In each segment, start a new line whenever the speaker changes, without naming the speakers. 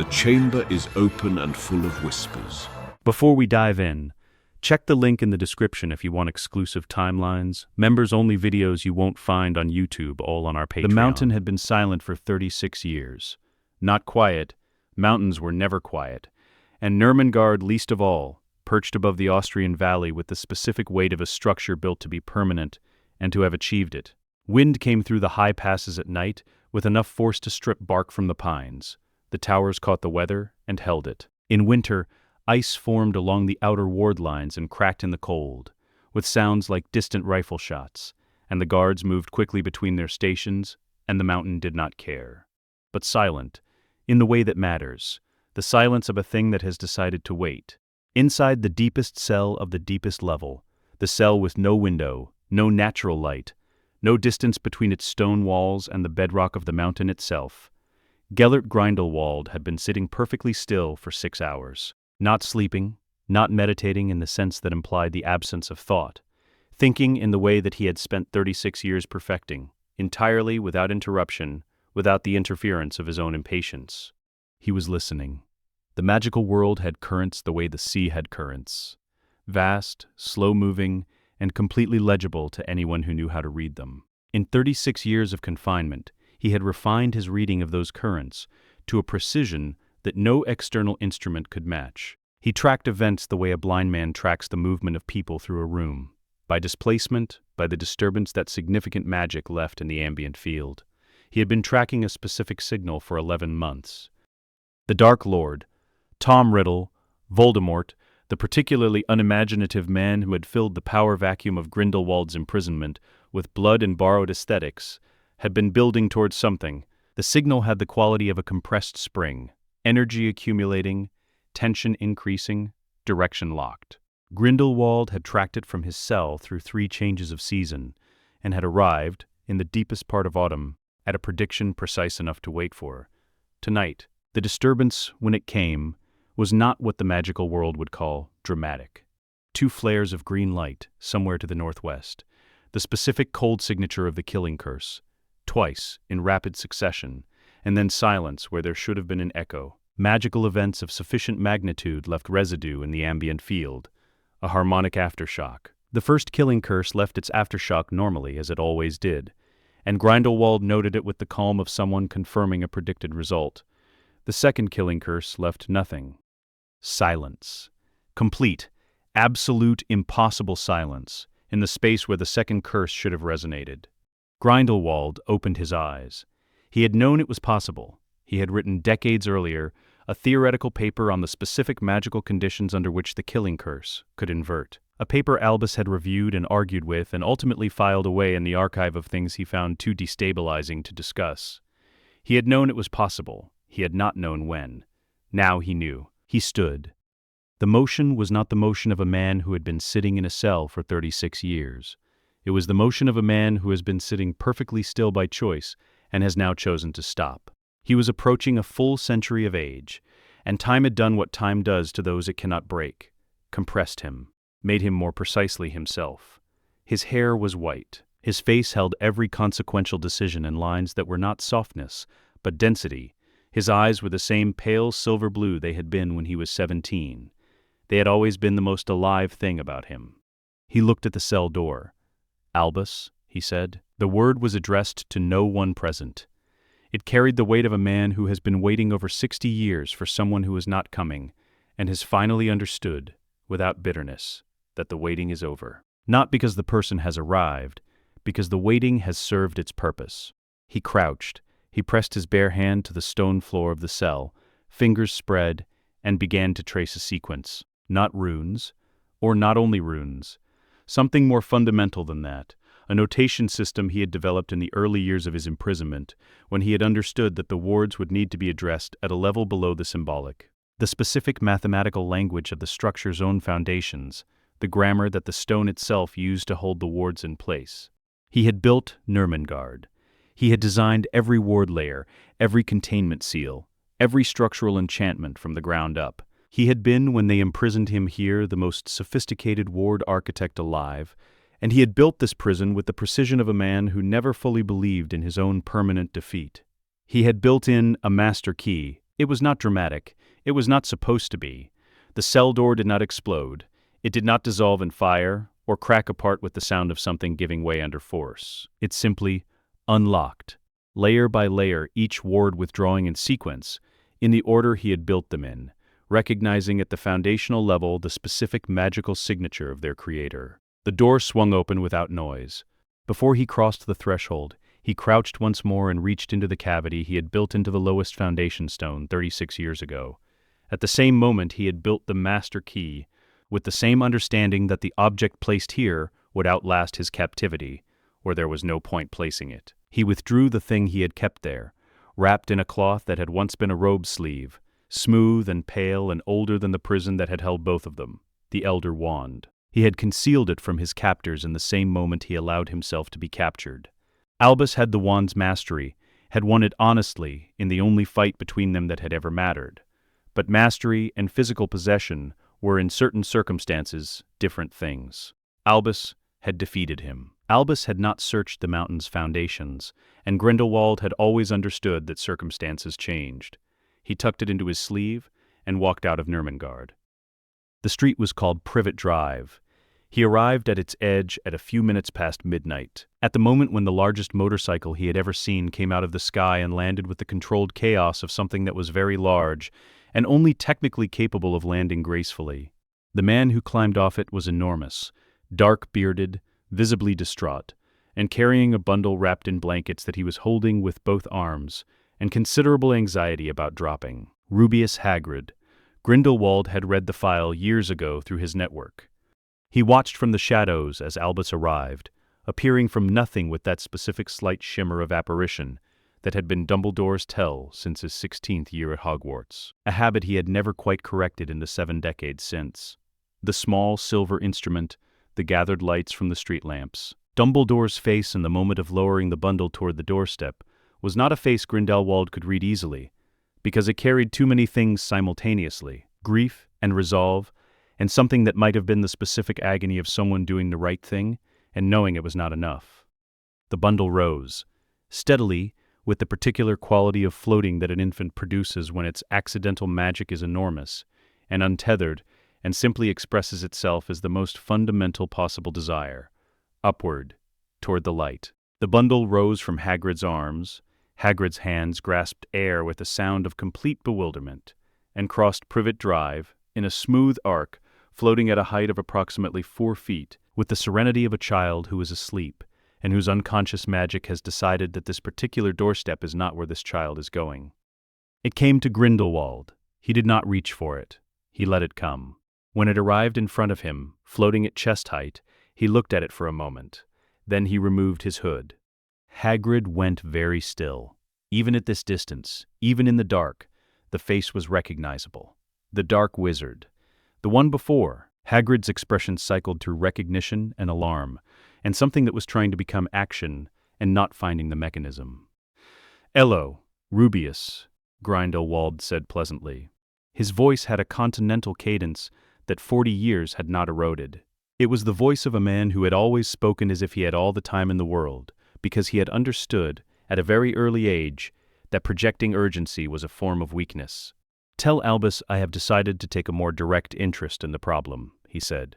The chamber is open and full of whispers.
Before we dive in, check the link in the description if you want exclusive timelines, members-only videos you won't find on YouTube, all on our Patreon. The mountain had been silent for 36 years. Not quiet, mountains were never quiet, and Nurmengard least of all, perched above the Austrian valley with the specific weight of a structure built to be permanent and to have achieved it. Wind came through the high passes at night with enough force to strip bark from the pines. The towers caught the weather and held it. In winter, ice formed along the outer ward lines and cracked in the cold, with sounds like distant rifle shots, and the guards moved quickly between their stations, and the mountain did not care. But silent, in the way that matters, the silence of a thing that has decided to wait. Inside the deepest cell of the deepest level, the cell with no window, no natural light, no distance between its stone walls and the bedrock of the mountain itself, Gellert Grindelwald had been sitting perfectly still for 6 hours. Not sleeping, not meditating in the sense that implied the absence of thought, thinking in the way that he had spent 36 years perfecting, entirely without interruption, without the interference of his own impatience. He was listening. The magical world had currents the way the sea had currents, vast, slow-moving, and completely legible to anyone who knew how to read them. In 36 years of confinement, he had refined his reading of those currents to a precision that no external instrument could match. He tracked events the way a blind man tracks the movement of people through a room, by displacement, by the disturbance that significant magic left in the ambient field. He had been tracking a specific signal for 11 months. The Dark Lord, Tom Riddle, Voldemort, the particularly unimaginative man who had filled the power vacuum of Grindelwald's imprisonment with blood and borrowed aesthetics, had been building towards something. The signal had the quality of a compressed spring, energy accumulating, tension increasing, direction locked. Grindelwald had tracked it from his cell through 3 changes of season, and had arrived, in the deepest part of autumn, at a prediction precise enough to wait for. Tonight, the disturbance, when it came, was not what the magical world would call dramatic. 2 flares of green light, somewhere to the northwest, the specific cold signature of the killing curse, twice, in rapid succession, and then silence where there should have been an echo. Magical events of sufficient magnitude left residue in the ambient field, a harmonic aftershock. The first killing curse left its aftershock normally, as it always did, and Grindelwald noted it with the calm of someone confirming a predicted result. The second killing curse left nothing. Silence. Complete, absolute, impossible silence, in the space where the second curse should have resonated. Grindelwald opened his eyes. He had known it was possible. He had written decades earlier a theoretical paper on the specific magical conditions under which the killing curse could invert. A paper Albus had reviewed and argued with and ultimately filed away in the archive of things he found too destabilizing to discuss. He had known it was possible. He had not known when. Now he knew. He stood. The motion was not the motion of a man who had been sitting in a cell for 36 years. It was the motion of a man who has been sitting perfectly still by choice and has now chosen to stop. He was approaching a full century of age, and time had done what time does to those it cannot break, compressed him, made him more precisely himself. His hair was white. His face held every consequential decision in lines that were not softness, but density. His eyes were the same pale silver blue they had been when he was 17. They had always been the most alive thing about him. He looked at the cell door. "Albus," he said. The word was addressed to no one present. It carried the weight of a man who has been waiting over 60 years for someone who is not coming, and has finally understood, without bitterness, that the waiting is over. Not because the person has arrived, because the waiting has served its purpose. He crouched. He pressed his bare hand to the stone floor of the cell, fingers spread, and began to trace a sequence. Not runes, or not only runes. Something more fundamental than that. A notation system he had developed in the early years of his imprisonment, when he had understood that the wards would need to be addressed at a level below the symbolic. The specific mathematical language of the structure's own foundations, the grammar that the stone itself used to hold the wards in place. He had built Nurmengard. He had designed every ward layer, every containment seal, every structural enchantment from the ground up. He had been, when they imprisoned him here, the most sophisticated ward architect alive, and he had built this prison with the precision of a man who never fully believed in his own permanent defeat. He had built in a master key, It was not dramatic. It was not supposed to be. The cell door did not explode. It did not dissolve in fire or crack apart with the sound of something giving way under force. It simply unlocked, layer by layer, each ward withdrawing in sequence, in the order he had built them in, recognizing at the foundational level the specific magical signature of their creator. The door swung open without noise. Before he crossed the threshold, he crouched once more and reached into the cavity he had built into the lowest foundation stone 36 years ago. At the same moment he had built the master key, with the same understanding that the object placed here would outlast his captivity, or there was no point placing it. He withdrew the thing he had kept there, wrapped in a cloth that had once been a robe sleeve, smooth and pale and older than the prison that had held both of them, the Elder Wand. He had concealed it from his captors in the same moment he allowed himself to be captured. Albus had the wand's mastery, had won it honestly in the only fight between them that had ever mattered. But mastery and physical possession were in certain circumstances different things. Albus had defeated him. Albus had not searched the mountain's foundations, and Grindelwald had always understood that circumstances changed. He tucked it into his sleeve and walked out of Nurmengard. The street was called Privet Drive. He arrived at its edge at a few minutes past midnight, at the moment when the largest motorcycle he had ever seen came out of the sky and landed with the controlled chaos of something that was very large and only technically capable of landing gracefully. The man who climbed off it was enormous, dark-bearded, visibly distraught, and carrying a bundle wrapped in blankets that he was holding with both arms, and considerable anxiety about dropping. Rubeus Hagrid. Grindelwald had read the file years ago through his network. He watched from the shadows as Albus arrived, appearing from nothing with that specific slight shimmer of apparition that had been Dumbledore's tell since his 16th year at Hogwarts, a habit he had never quite corrected in the 7 decades since. The small silver instrument, the gathered lights from the street lamps. Dumbledore's face in the moment of lowering the bundle toward the doorstep was not a face Grindelwald could read easily, because it carried too many things simultaneously: grief and resolve, and something that might have been the specific agony of someone doing the right thing and knowing it was not enough. The bundle rose, steadily, with the particular quality of floating that an infant produces when its accidental magic is enormous and untethered and simply expresses itself as the most fundamental possible desire, upward, toward the light. The bundle rose from Hagrid's arms. Hagrid's hands grasped air with a sound of complete bewilderment, and crossed Privet Drive in a smooth arc, floating at a height of approximately 4 feet, with the serenity of a child who is asleep, and whose unconscious magic has decided that this particular doorstep is not where this child is going. It came to Grindelwald. He did not reach for it. He let it come. When it arrived in front of him, floating at chest height, he looked at it for a moment. Then he removed his hood. Hagrid went very still. Even at this distance, even in the dark, the face was recognizable. The Dark Wizard. The one before. Hagrid's expression cycled through recognition and alarm, and something that was trying to become action and not finding the mechanism. "Ello, Rubeus," Grindelwald said pleasantly. His voice had a continental cadence that 40 years had not eroded. It was the voice of a man who had always spoken as if he had all the time in the world, because he had understood, at a very early age, that projecting urgency was a form of weakness. "Tell Albus I have decided to take a more direct interest in the problem," he said.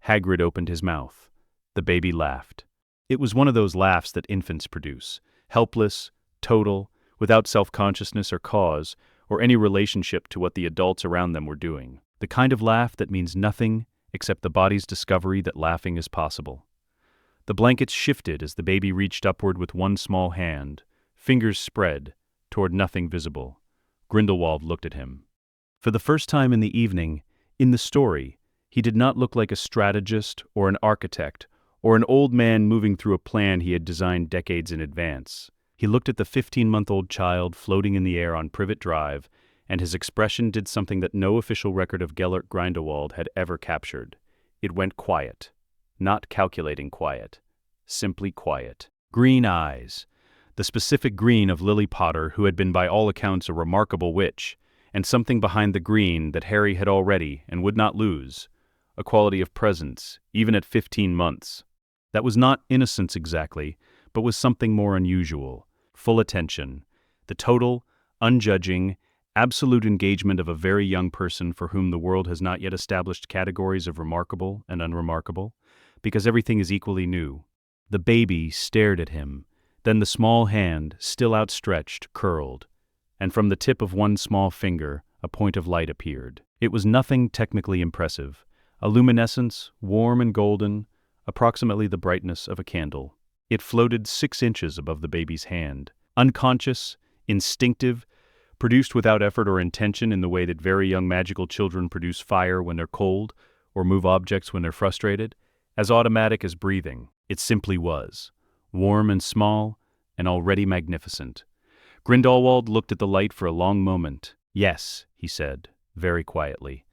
Hagrid opened his mouth. The baby laughed. It was one of those laughs that infants produce, helpless, total, without self-consciousness or cause, or any relationship to what the adults around them were doing. The kind of laugh that means nothing except the body's discovery that laughing is possible. The blankets shifted as the baby reached upward with one small hand, fingers spread, toward nothing visible. Grindelwald looked at him. For the first time in the evening, in the story, he did not look like a strategist or an architect or an old man moving through a plan he had designed decades in advance. He looked at the 15-month-old child floating in the air on Privet Drive, and his expression did something that no official record of Gellert Grindelwald had ever captured. It went quiet. Not calculating quiet. Simply quiet. Green eyes. The specific green of Lily Potter, who had been by all accounts a remarkable witch, and something behind the green that Harry had already and would not lose, a quality of presence, even at 15 months. That was not innocence exactly, but was something more unusual. Full attention. The total, unjudging, Absolute engagement of a very young person for whom the world has not yet established categories of remarkable and unremarkable, because everything is equally new. The baby stared at him, then the small hand, still outstretched, curled, and from the tip of one small finger, a point of light appeared. It was nothing technically impressive, a luminescence, warm and golden, approximately the brightness of a candle. It floated 6 inches above the baby's hand, unconscious, instinctive, produced without effort or intention in the way that very young magical children produce fire when they're cold or move objects when they're frustrated, as automatic as breathing. It simply was, warm and small, and already magnificent. Grindelwald looked at the light for a long moment. "Yes," he said, very quietly,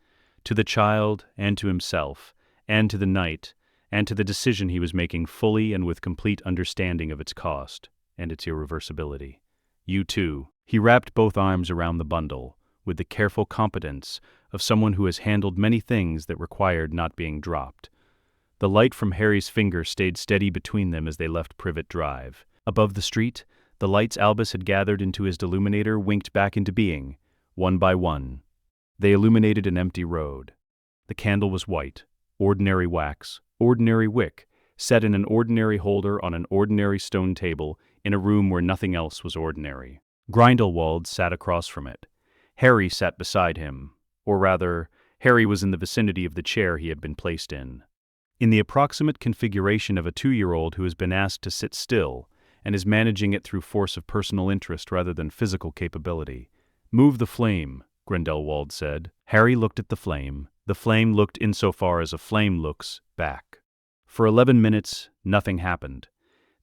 to the child and to himself, and to the night, and to the decision he was making fully and with complete understanding of its cost and its irreversibility. "You too." He wrapped both arms around the bundle, with the careful competence of someone who has handled many things that required not being dropped. The light from Harry's finger stayed steady between them as they left Privet Drive. Above the street, the lights Albus had gathered into his deluminator winked back into being, one by one. They illuminated an empty road. The candle was white, ordinary wax, ordinary wick, set in an ordinary holder on an ordinary stone table in a room where nothing else was ordinary. Grindelwald sat across from it. Harry sat beside him, or rather, Harry was in the vicinity of the chair he had been placed in. In the approximate configuration of a 2-year-old who has been asked to sit still and is managing it through force of personal interest rather than physical capability. "Move the flame," Grindelwald said. Harry looked at the flame. The flame looked insofar as a flame looks back. For 11 minutes, nothing happened.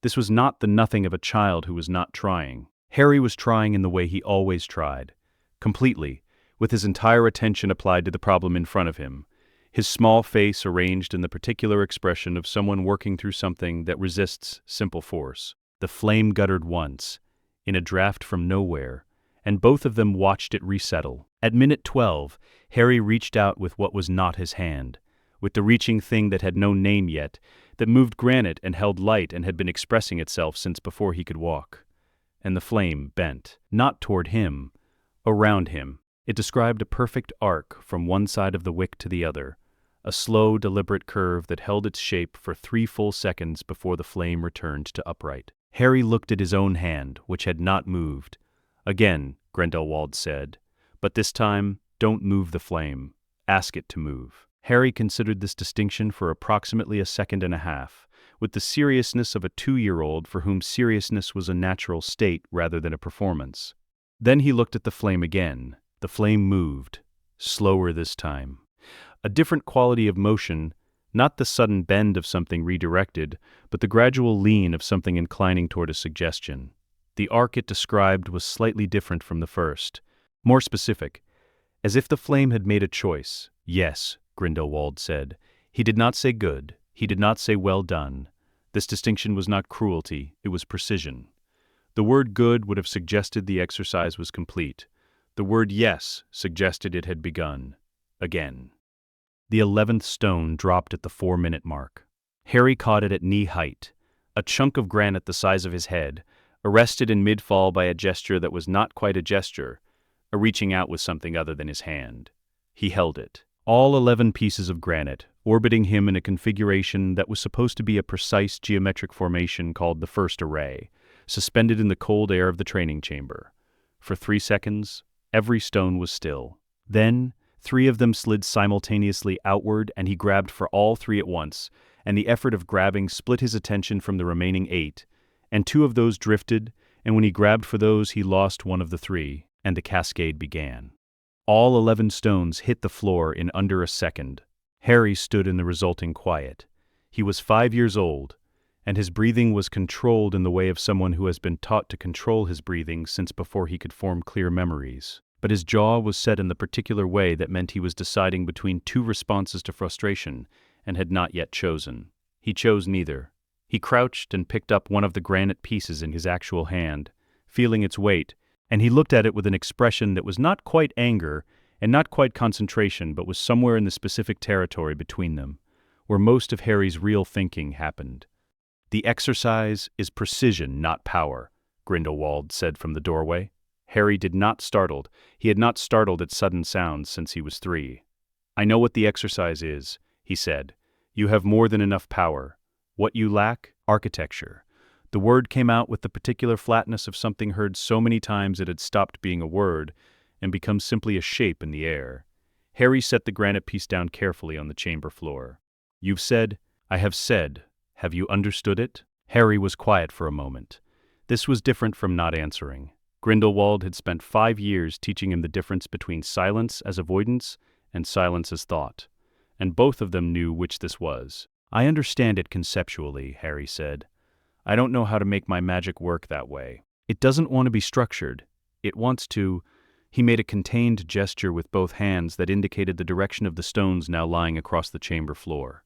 This was not the nothing of a child who was not trying. Harry was trying in the way he always tried, completely, with his entire attention applied to the problem in front of him, his small face arranged in the particular expression of someone working through something that resists simple force. The flame guttered once, in a draft from nowhere, and both of them watched it resettle. At minute 12, Harry reached out with what was not his hand, with the reaching thing that had no name yet, that moved granite and held light and had been expressing itself since before he could walk. And the flame bent, not toward him, around him. It described a perfect arc from one side of the wick to the other, a slow, deliberate curve that held its shape for 3 full seconds before the flame returned to upright. Harry looked at his own hand, which had not moved. "Again," Grindelwald said, "but this time, don't move the flame. Ask it to move." Harry considered this distinction for approximately a second and a half, with the seriousness of a 2-year-old for whom seriousness was a natural state rather than a performance. Then he looked at the flame again. The flame moved, slower this time. A different quality of motion, not the sudden bend of something redirected, but the gradual lean of something inclining toward a suggestion. The arc it described was slightly different from the first, more specific, as if the flame had made a choice. "Yes," Grindelwald said. He did not say good. He did not say well done. This distinction was not cruelty, it was precision. The word good would have suggested the exercise was complete. The word yes suggested it had begun. Again. The 11th stone dropped at the 4-minute mark. Harry caught it at knee height, a chunk of granite the size of his head, arrested in mid-fall by a gesture that was not quite a gesture, a reaching out with something other than his hand. He held it. All 11 pieces of granite, orbiting him in a configuration that was supposed to be a precise geometric formation called the first array, suspended in the cold air of the training chamber. For 3 seconds, every stone was still. Then, 3 of them slid simultaneously outward, and he grabbed for all 3 at once, and the effort of grabbing split his attention from the remaining 8, and 2 of those drifted, and when he grabbed for those he lost one of the 3, and the cascade began. All 11 stones hit the floor in under a second. Harry stood in the resulting quiet. He was 5 years old, and his breathing was controlled in the way of someone who has been taught to control his breathing since before he could form clear memories. But his jaw was set in the particular way that meant he was deciding between 2 responses to frustration and had not yet chosen. He chose neither. He crouched and picked up one of the granite pieces in his actual hand, feeling its weight, and he looked at it with an expression that was not quite anger and not quite concentration, but was somewhere in the specific territory between them, where most of Harry's real thinking happened. "The exercise is precision, not power," Grindelwald said from the doorway. Harry did not startled. He had not startled at sudden sounds since he was 3. "I know what the exercise is," he said. "You have more than enough power. What you lack? Architecture." The word came out with the particular flatness of something heard so many times it had stopped being a word and become simply a shape in the air. Harry set the granite piece down carefully on the chamber floor. "You've said." "I have said. Have you understood it?" Harry was quiet for a moment. This was different from not answering. Grindelwald had spent 5 years teaching him the difference between silence as avoidance and silence as thought, and both of them knew which this was. "I understand it conceptually," Harry said. "I don't know how to make my magic work that way. It doesn't want to be structured. It wants to—" He made a contained gesture with both hands that indicated the direction of the stones now lying across the chamber floor.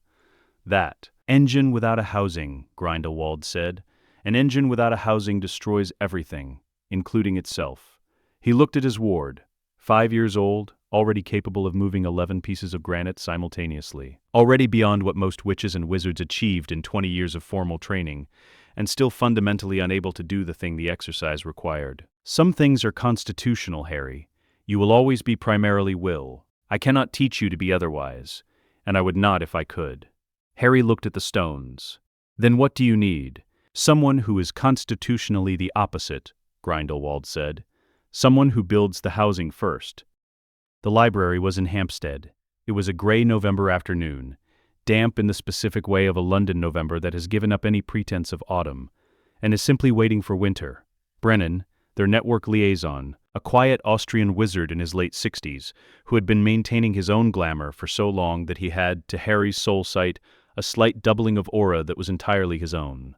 "That engine without a housing," Grindelwald said. "An engine without a housing destroys everything, including itself." He looked at his ward, 5 years old, already capable of moving 11 pieces of granite simultaneously, already beyond what most witches and wizards achieved in 20 years of formal training, and still fundamentally unable to do the thing the exercise required. "Some things are constitutional, Harry. You will always be primarily will. I cannot teach you to be otherwise, and I would not if I could." Harry looked at the stones. "Then what do you need?" "Someone who is constitutionally the opposite," Grindelwald said. "Someone who builds the housing first." The library was in Hampstead. It was a gray November afternoon, damp in the specific way of a London November that has given up any pretense of autumn, and is simply waiting for winter. Brennan, their network liaison, a quiet Austrian wizard in his late 60s, who had been maintaining his own glamour for so long that he had, to Harry's soul sight, a slight doubling of aura that was entirely his own,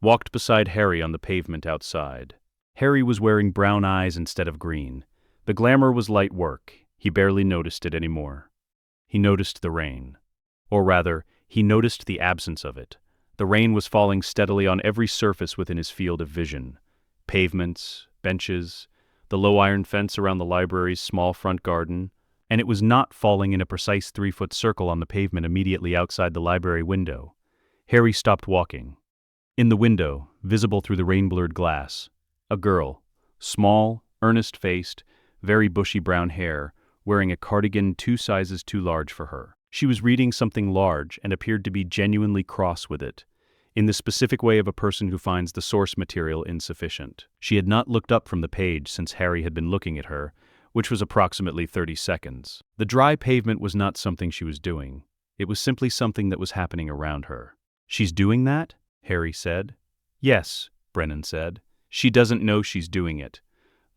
walked beside Harry on the pavement outside. Harry was wearing brown eyes instead of green. The glamour was light work. He barely noticed it anymore. He noticed the rain. Or rather, he noticed the absence of it. The rain was falling steadily on every surface within his field of vision. Pavements, benches, the low iron fence around the library's small front garden, and it was not falling in a precise 3-foot circle on the pavement immediately outside the library window. Harry stopped walking. In the window, visible through the rain-blurred glass, a girl, small, earnest-faced, very bushy brown hair, wearing a cardigan 2 sizes too large for her. She was reading something large and appeared to be genuinely cross with it, in the specific way of a person who finds the source material insufficient. She had not looked up from the page since Harry had been looking at her, which was approximately 30 seconds. The dry pavement was not something she was doing. It was simply something that was happening around her. "She's doing that?" Harry said. "Yes," Brennan said. "She doesn't know she's doing it.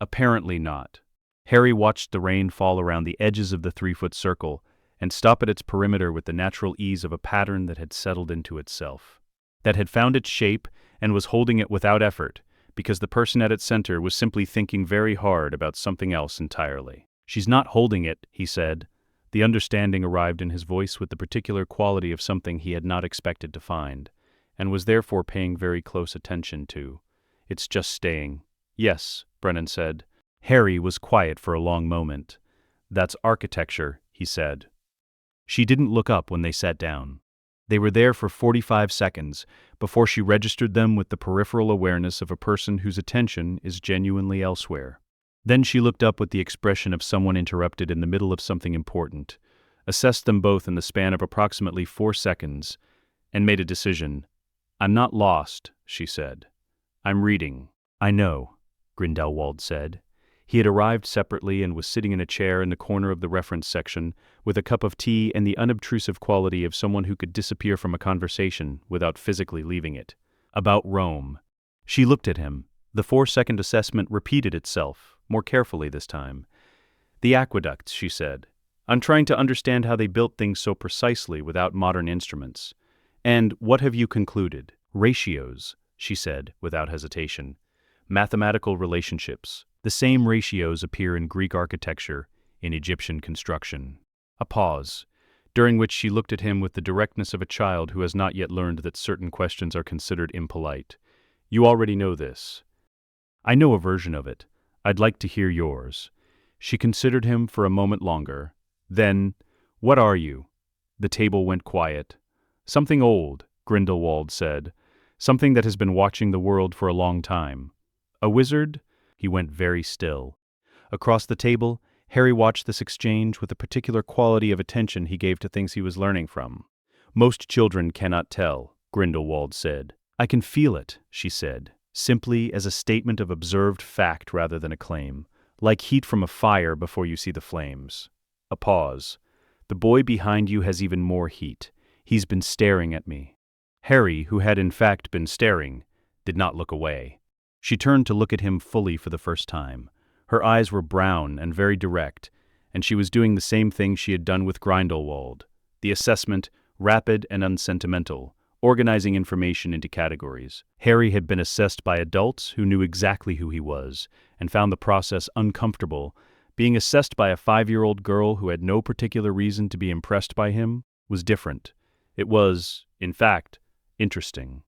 Apparently not." Harry watched the rain fall around the edges of the 3-foot circle and stop at its perimeter with the natural ease of a pattern that had settled into itself, that had found its shape and was holding it without effort, because the person at its center was simply thinking very hard about something else entirely. "She's not holding it," he said. The understanding arrived in his voice with the particular quality of something he had not expected to find, and was therefore paying very close attention to. "It's just staying." "Yes," Brennan said. Harry was quiet for a long moment. "That's architecture," he said. She didn't look up when they sat down. They were there for 45 seconds before she registered them with the peripheral awareness of a person whose attention is genuinely elsewhere. Then she looked up with the expression of someone interrupted in the middle of something important, assessed them both in the span of approximately 4 seconds, and made a decision. "I'm not lost," she said. "I'm reading." "I know," Grindelwald said. He had arrived separately and was sitting in a chair in the corner of the reference section with a cup of tea and the unobtrusive quality of someone who could disappear from a conversation without physically leaving it. "About Rome." She looked at him. The 4-second assessment repeated itself, more carefully this time. "The aqueducts," she said. "I'm trying to understand how they built things so precisely without modern instruments. And what have you concluded?" "Ratios," she said, without hesitation. "Mathematical relationships. The same ratios appear in Greek architecture, in Egyptian construction." A pause, during which she looked at him with the directness of a child who has not yet learned that certain questions are considered impolite. "You already know this." "I know a version of it. I'd like to hear yours." She considered him for a moment longer. Then, "What are you?" The table went quiet. "Something old," Grindelwald said. "Something that has been watching the world for a long time." "A wizard?" He went very still. Across the table, Harry watched this exchange with a particular quality of attention he gave to things he was learning from. "Most children cannot tell," Grindelwald said. "I can feel it," she said, simply as a statement of observed fact rather than a claim, like heat from a fire before you see the flames. A pause. "The boy behind you has even more heat. He's been staring at me." Harry, who had in fact been staring, did not look away. She turned to look at him fully for the first time. Her eyes were brown and very direct, and she was doing the same thing she had done with Grindelwald. The assessment, rapid and unsentimental, organizing information into categories. Harry had been assessed by adults who knew exactly who he was, and found the process uncomfortable. Being assessed by a 5-year-old girl who had no particular reason to be impressed by him was different. It was, in fact, interesting.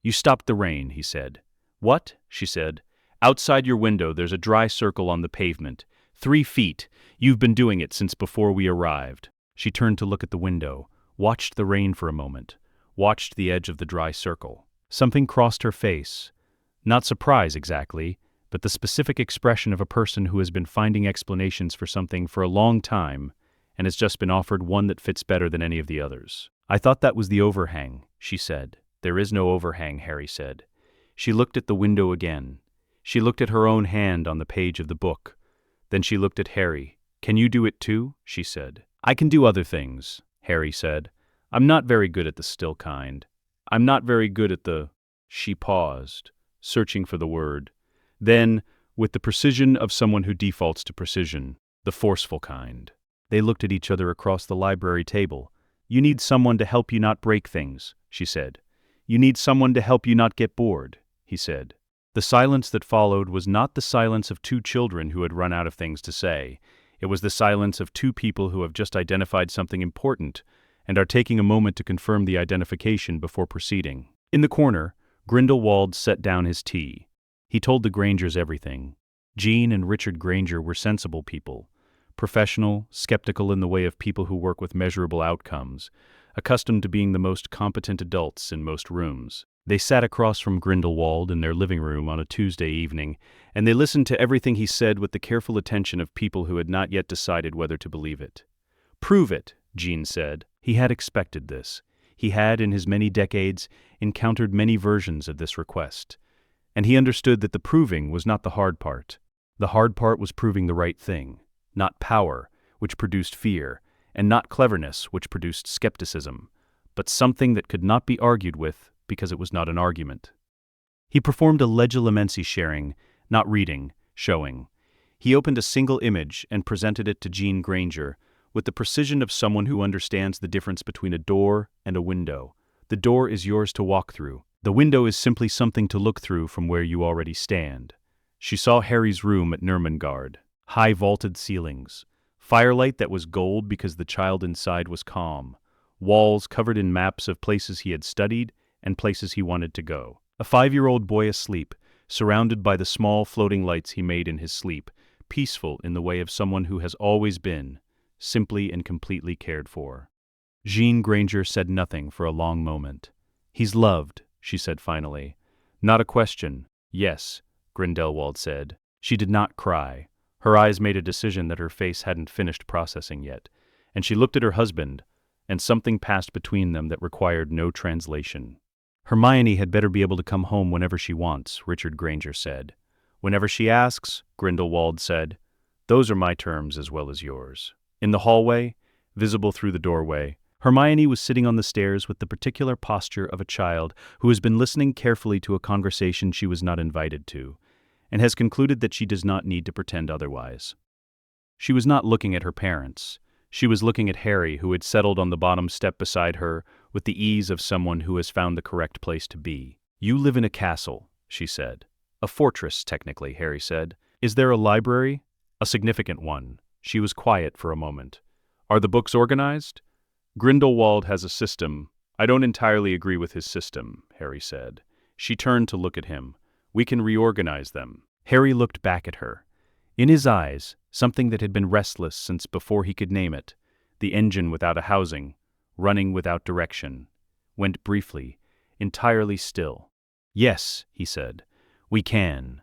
"You stopped the rain," he said. "What?" she said. "Outside your window there's a dry circle on the pavement. 3 feet. You've been doing it since before we arrived." She turned to look at the window, watched the rain for a moment, watched the edge of the dry circle. Something crossed her face. Not surprise exactly, but the specific expression of a person who has been finding explanations for something for a long time and has just been offered one that fits better than any of the others. "I thought that was the overhang," she said. "There is no overhang," Harry said. She looked at the window again. She looked at her own hand on the page of the book. Then she looked at Harry. "Can you do it too?" she said. "I can do other things," Harry said. "I'm not very good at the still kind. I'm not very good at the—" She paused, searching for the word. Then, with the precision of someone who defaults to precision, "the forceful kind." They looked at each other across the library table. "You need someone to help you not break things," she said. "You need someone to help you not get bored," he said. The silence that followed was not the silence of 2 children who had run out of things to say. It was the silence of 2 people who have just identified something important and are taking a moment to confirm the identification before proceeding. In the corner, Grindelwald set down his tea. He told the Grangers everything. Jean and Richard Granger were sensible people, professional, skeptical in the way of people who work with measurable outcomes, accustomed to being the most competent adults in most rooms. They sat across from Grindelwald in their living room on a Tuesday evening, and they listened to everything he said with the careful attention of people who had not yet decided whether to believe it. "Prove it," Jean said. He had expected this. He had, in his many decades, encountered many versions of this request. And he understood that the proving was not the hard part. The hard part was proving the right thing. Not power, which produced fear, and not cleverness, which produced skepticism, but something that could not be argued with because it was not an argument. He performed a legilimency sharing, not reading, showing. He opened a single image and presented it to Jean Granger, with the precision of someone who understands the difference between a door and a window. The door is yours to walk through. The window is simply something to look through from where you already stand. She saw Harry's room at Nurmengard. High vaulted ceilings. Firelight that was gold because the child inside was calm. Walls covered in maps of places he had studied and places he wanted to go. A 5-year-old boy asleep, surrounded by the small floating lights he made in his sleep, peaceful in the way of someone who has always been, simply and completely cared for. Jean Granger said nothing for a long moment. "He's loved," she said finally. "Not a question." "Yes," Grindelwald said. She did not cry. Her eyes made a decision that her face hadn't finished processing yet, and she looked at her husband, and something passed between them that required no translation. "Hermione had better be able to come home whenever she wants," Richard Granger said. "Whenever she asks," Grindelwald said. "Those are my terms as well as yours." In the hallway, visible through the doorway, Hermione was sitting on the stairs with the particular posture of a child who has been listening carefully to a conversation she was not invited to, and has concluded that she does not need to pretend otherwise. She was not looking at her parents. She was looking at Harry, who had settled on the bottom step beside her with the ease of someone who has found the correct place to be. "You live in a castle," she said. "A fortress, technically," Harry said. "Is there a library?" "A significant one." She was quiet for a moment. "Are the books organized?" "Grindelwald has a system. I don't entirely agree with his system," Harry said. She turned to look at him. "We can reorganize them." Harry looked back at her. In his eyes, something that had been restless since before he could name it, the engine without a housing, running without direction, went briefly, entirely still. "Yes," he said, "we can.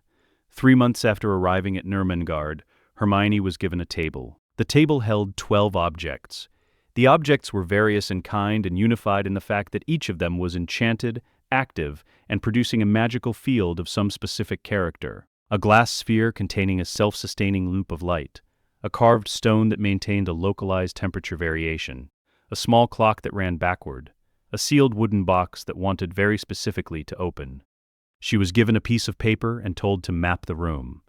3 months after arriving at Nurmengard, Hermione was given a table. The table held 12 objects. The objects were various in kind and unified in the fact that each of them was enchanted, active, and producing a magical field of some specific character. A glass sphere containing a self-sustaining loop of light, a carved stone that maintained a localized temperature variation, a small clock that ran backward, a sealed wooden box that wanted very specifically to open. She was given a piece of paper and told to map the room.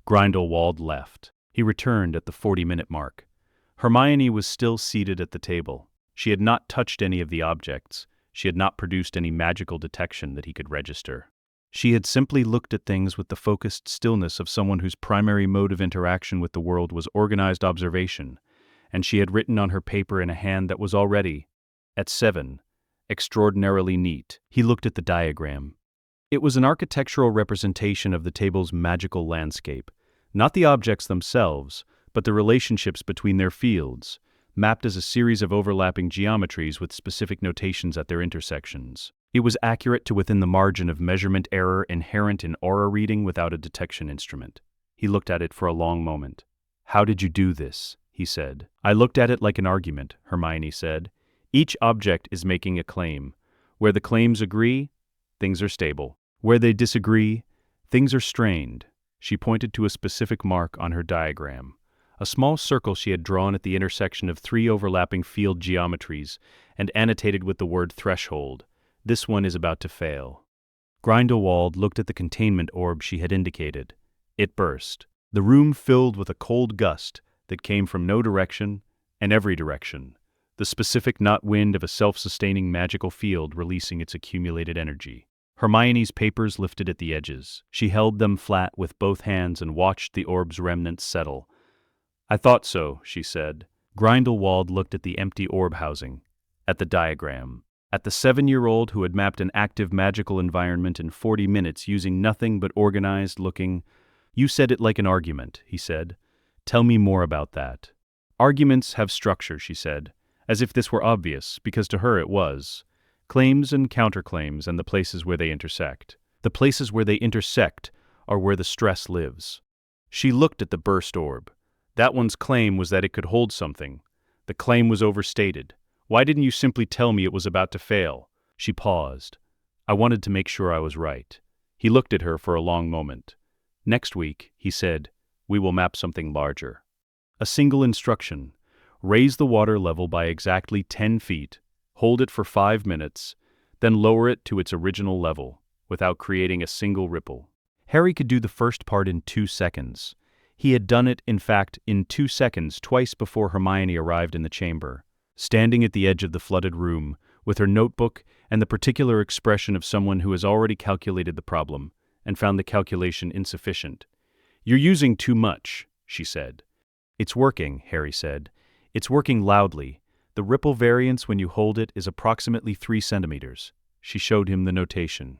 Grindelwald left. He returned at the 40-minute mark. Hermione was still seated at the table. She had not touched any of the objects. She had not produced any magical detection that he could register. She had simply looked at things with the focused stillness of someone whose primary mode of interaction with the world was organized observation, and she had written on her paper in a hand that was already, at 7, extraordinarily neat. He looked at the diagram. It was an architectural representation of the table's magical landscape, not the objects themselves, but the relationships between their fields, mapped as a series of overlapping geometries with specific notations at their intersections. It was accurate to within the margin of measurement error inherent in aura reading without a detection instrument. He looked at it for a long moment. "How did you do this?" he said. "I looked at it like an argument," Hermione said. "Each object is making a claim. Where the claims agree, things are stable. Where they disagree, things are strained." She pointed to a specific mark on her diagram, a small circle she had drawn at the intersection of 3 overlapping field geometries and annotated with the word threshold. "This one is about to fail." Grindelwald looked at the containment orb she had indicated. It burst. The room filled with a cold gust that came from no direction and every direction, the specific not wind of a self-sustaining magical field releasing its accumulated energy. Hermione's papers lifted at the edges. She held them flat with both hands and watched the orb's remnants settle. "I thought so," she said. Grindelwald looked at the empty orb housing, at the diagram, at the 7-year-old who had mapped an active magical environment in 40 minutes using nothing but organized looking. "You said it like an argument," he said. "Tell me more about that." "Arguments have structure," she said, as if this were obvious, because to her it was. Claims and counterclaims and the places where they intersect. The places where they intersect are where the stress lives. She looked at the burst orb. That one's claim was that it could hold something. The claim was overstated. "Why didn't you simply tell me it was about to fail?" She paused. "I wanted to make sure I was right." He looked at her for a long moment. "Next week," he said, "we will map something larger. A single instruction. Raise the water level by exactly 10 feet, hold it for 5 minutes, then lower it to its original level, without creating a single ripple." Harry could do the first part in 2 seconds. He had done it, in fact, in 2 seconds twice before Hermione arrived in the chamber. Standing at the edge of the flooded room, with her notebook and the particular expression of someone who has already calculated the problem, and found the calculation insufficient. "You're using too much," she said. "It's working," Harry said. "It's working loudly. The ripple variance when you hold it is approximately 3 centimeters. She showed him the notation.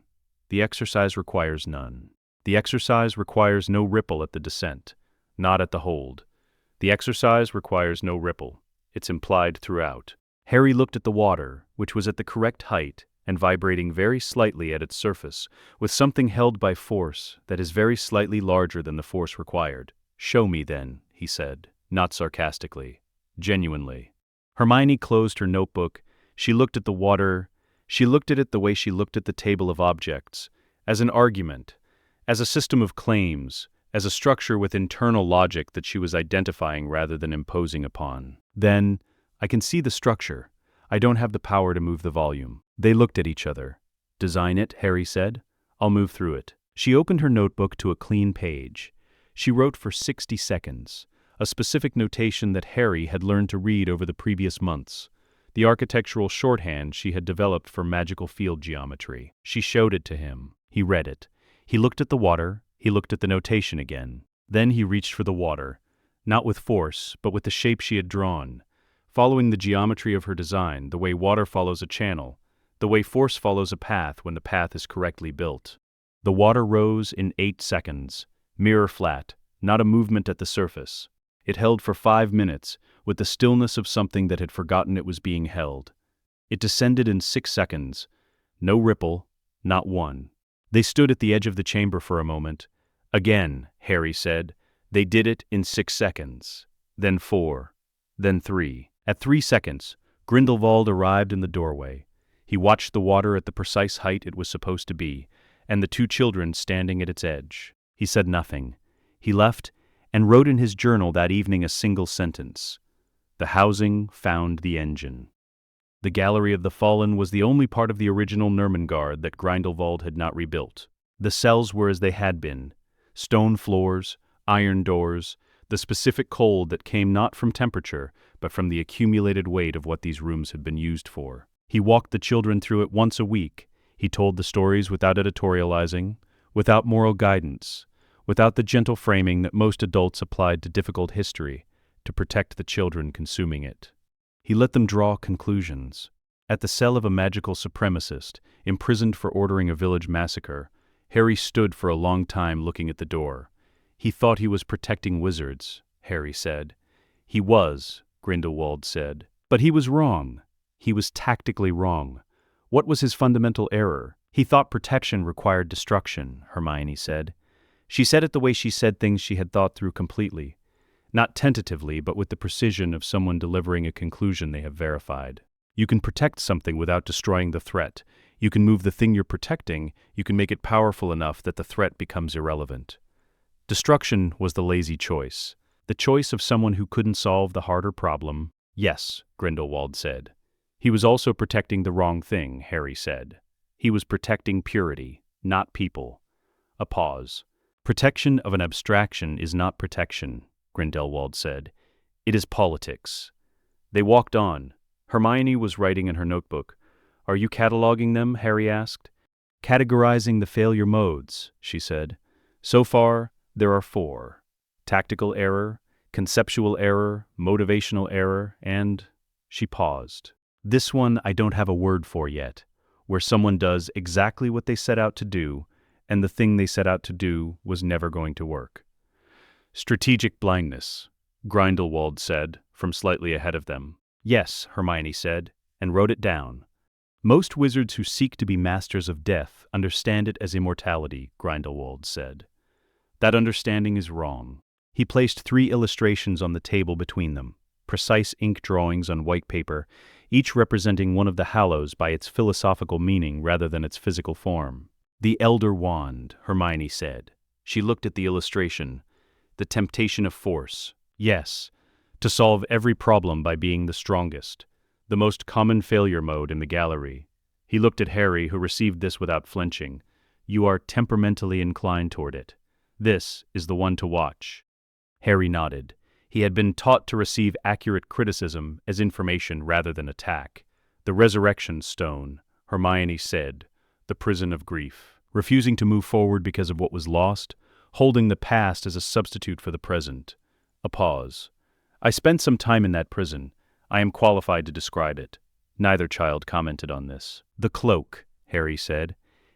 "The exercise requires none. The exercise requires no ripple at the descent, not at the hold. The exercise requires no ripple. It's implied throughout." Harry looked at the water, which was at the correct height and vibrating very slightly at its surface, with something held by force that is very slightly larger than the force required. "Show me, then," he said, not sarcastically, genuinely. Hermione closed her notebook. She looked at the water. She looked at it the way she looked at the table of objects, as an argument, as a system of claims, as a structure with internal logic that she was identifying rather than imposing upon. "Then, I can see the structure. I don't have the power to move the volume." They looked at each other. "Design it," Harry said. "I'll move through it." She opened her notebook to a clean page. She wrote for 60 seconds, a specific notation that Harry had learned to read over the previous months, the architectural shorthand she had developed for magical field geometry. She showed it to him. He read it. He looked at the water. He looked at the notation again. Then he reached for the water, not with force, but with the shape she had drawn, following the geometry of her design, the way water follows a channel, the way force follows a path when the path is correctly built. The water rose in 8 seconds, mirror flat, not a movement at the surface. It held for 5 minutes, with the stillness of something that had forgotten it was being held. It descended in 6 seconds. No ripple, not one. They stood at the edge of the chamber for a moment, Again, Harry said. They did it in 6 seconds. Then 4. Then 3. At 3 seconds, Grindelwald arrived in the doorway. He watched the water at the precise height it was supposed to be, and the 2 children standing at its edge. He said nothing. He left and wrote in his journal that evening a single sentence. The housing found the engine. The Gallery of the Fallen was the only part of the original Nurmengard that Grindelwald had not rebuilt. The cells were as they had been. Stone floors, iron doors, the specific cold that came not from temperature, but from the accumulated weight of what these rooms had been used for. He walked the children through it once a week. He told the stories without editorializing, without moral guidance, without the gentle framing that most adults applied to difficult history to protect the children consuming it. He let them draw conclusions. At the cell of a magical supremacist, imprisoned for ordering a village massacre, Harry stood for a long time looking at the door. He thought he was protecting wizards, Harry said. He was, Grindelwald said. But he was wrong. He was tactically wrong. What was his fundamental error? He thought protection required destruction, Hermione said. She said it the way she said things she had thought through completely. Not tentatively, but with the precision of someone delivering a conclusion they have verified. You can protect something without destroying the threat. You can move the thing you're protecting, you can make it powerful enough that the threat becomes irrelevant. Destruction was the lazy choice. The choice of someone who couldn't solve the harder problem. Yes, Grindelwald said. He was also protecting the wrong thing, Harry said. He was protecting purity, not people. A pause. Protection of an abstraction is not protection, Grindelwald said. It is politics. They walked on. Hermione was writing in her notebook. Are you cataloging them? Harry asked. Categorizing the failure modes, she said. So far, there are 4. Tactical error, conceptual error, motivational error, and... She paused. This one I don't have a word for yet, where someone does exactly what they set out to do, and the thing they set out to do was never going to work. Strategic blindness, Grindelwald said, from slightly ahead of them. Yes, Hermione said, and wrote it down. Most wizards who seek to be masters of death understand it as immortality, Grindelwald said. That understanding is wrong. He placed 3 illustrations on the table between them, precise ink drawings on white paper, each representing one of the Hallows by its philosophical meaning rather than its physical form. The Elder Wand, Hermione said. She looked at the illustration. The temptation of force. Yes, to solve every problem by being the strongest. The most common failure mode in the gallery. He looked at Harry, who received this without flinching. You are temperamentally inclined toward it. This is the one to watch. Harry nodded. He had been taught to receive accurate criticism as information rather than attack. The resurrection stone, Hermione said. The prison of grief. Refusing to move forward because of what was lost, holding the past as a substitute for the present. A pause. I spent some time in that prison. I am qualified to describe it. Neither child commented on this. The cloak, Harry said.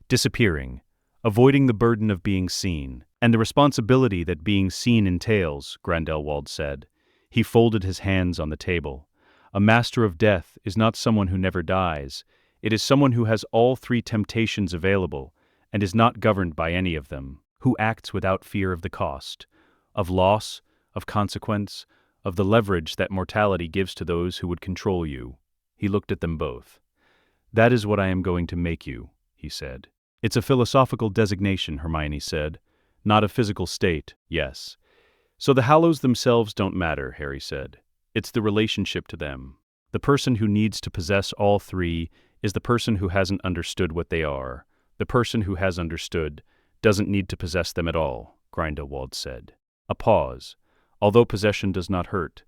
Disappearing. Avoiding the burden of being seen. And the responsibility that being seen entails, Grindelwald said. He folded his hands on the table. A master of death is not someone who never dies. It is someone who has all 3 temptations available and is not governed by any of them, who acts without fear of the cost, of loss, of consequence, of the leverage that mortality gives to those who would control you. He looked at them both. That is what I am going to make you, he said. It's a philosophical designation, Hermione said. Not a physical state, yes. So the Hallows themselves don't matter, Harry said. It's the relationship to them. The person who needs to possess all 3 is the person who hasn't understood what they are. The person who has understood doesn't need to possess them at all, Grindelwald said. A pause. Although possession does not hurt.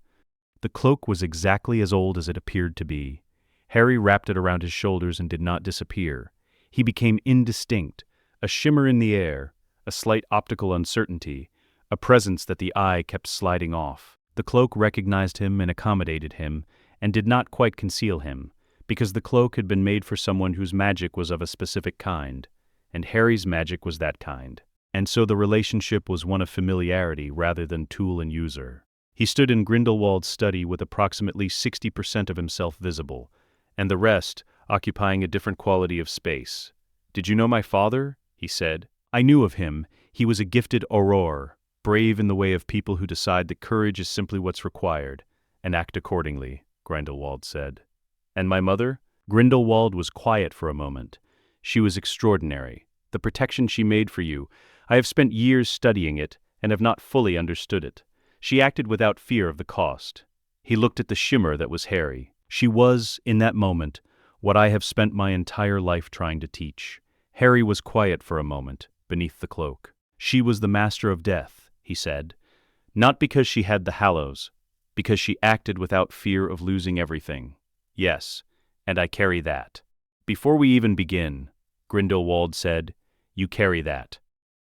The cloak was exactly as old as it appeared to be. Harry wrapped it around his shoulders and did not disappear. He became indistinct, a shimmer in the air, a slight optical uncertainty, a presence that the eye kept sliding off. The cloak recognized him and accommodated him, and did not quite conceal him, because the cloak had been made for someone whose magic was of a specific kind, and Harry's magic was that kind. And so the relationship was one of familiarity rather than tool and user. He stood in Grindelwald's study with approximately 60% of himself visible, and the rest occupying a different quality of space. Did you know my father? He said. I knew of him. He was a gifted auror, brave in the way of people who decide that courage is simply what's required, and act accordingly, Grindelwald said. And my mother? Grindelwald was quiet for a moment. She was extraordinary. The protection she made for you, I have spent years studying it and have not fully understood it. She acted without fear of the cost. He looked at the shimmer that was Harry. She was, in that moment, what I have spent my entire life trying to teach. Harry was quiet for a moment, beneath the cloak. She was the master of death, he said. Not because she had the Hallows, because she acted without fear of losing everything. Yes, and I carry that. Before we even begin, Grindelwald said, you carry that.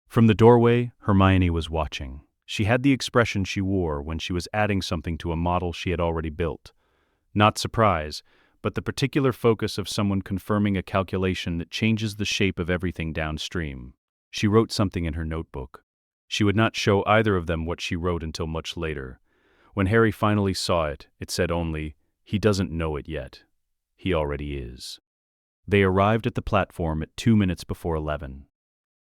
From the doorway, Hermione was watching. She had the expression she wore when she was adding something to a model she had already built. Not surprise, but the particular focus of someone confirming a calculation that changes the shape of everything downstream. She wrote something in her notebook. She would not show either of them what she wrote until much later. When Harry finally saw it, it said only, he doesn't know it yet. He already is. They arrived at the platform at 2 minutes before 11.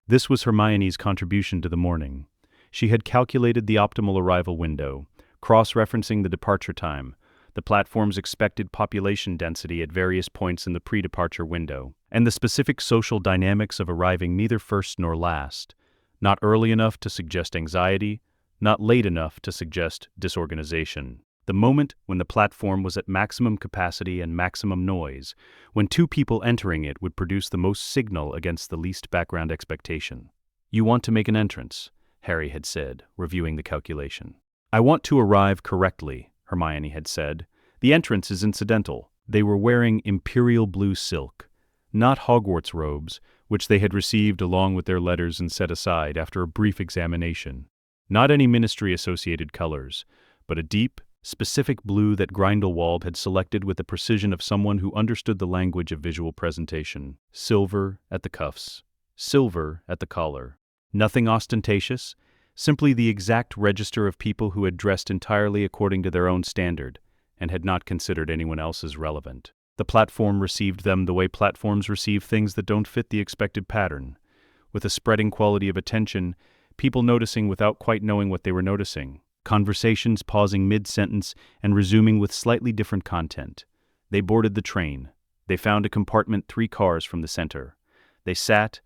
This was Hermione's contribution to the morning. She had calculated the optimal arrival window, cross-referencing the departure time, the platform's expected population density at various points in the pre-departure window, and the specific social dynamics of arriving neither first nor last, not early enough to suggest anxiety, not late enough to suggest disorganization. The moment when the platform was at maximum capacity and maximum noise, when 2 people entering it would produce the most signal against the least background expectation. You want to make an entrance, Harry had said, reviewing the calculation. I want to arrive correctly, Hermione had said. The entrance is incidental. They were wearing imperial blue silk, not Hogwarts robes, which they had received along with their letters and set aside after a brief examination. Not any ministry-associated colors, but a deep, specific blue that Grindelwald had selected with the precision of someone who understood the language of visual presentation. Silver at the cuffs, silver at the collar. Nothing ostentatious, simply the exact register of people who had dressed entirely according to their own standard and had not considered anyone else's relevant. The platform received them the way platforms receive things that don't fit the expected pattern, with a spreading quality of attention, people noticing without quite knowing what they were noticing, conversations pausing mid-sentence and resuming with slightly different content. They boarded the train. They found a compartment 3 cars from the center. They sat.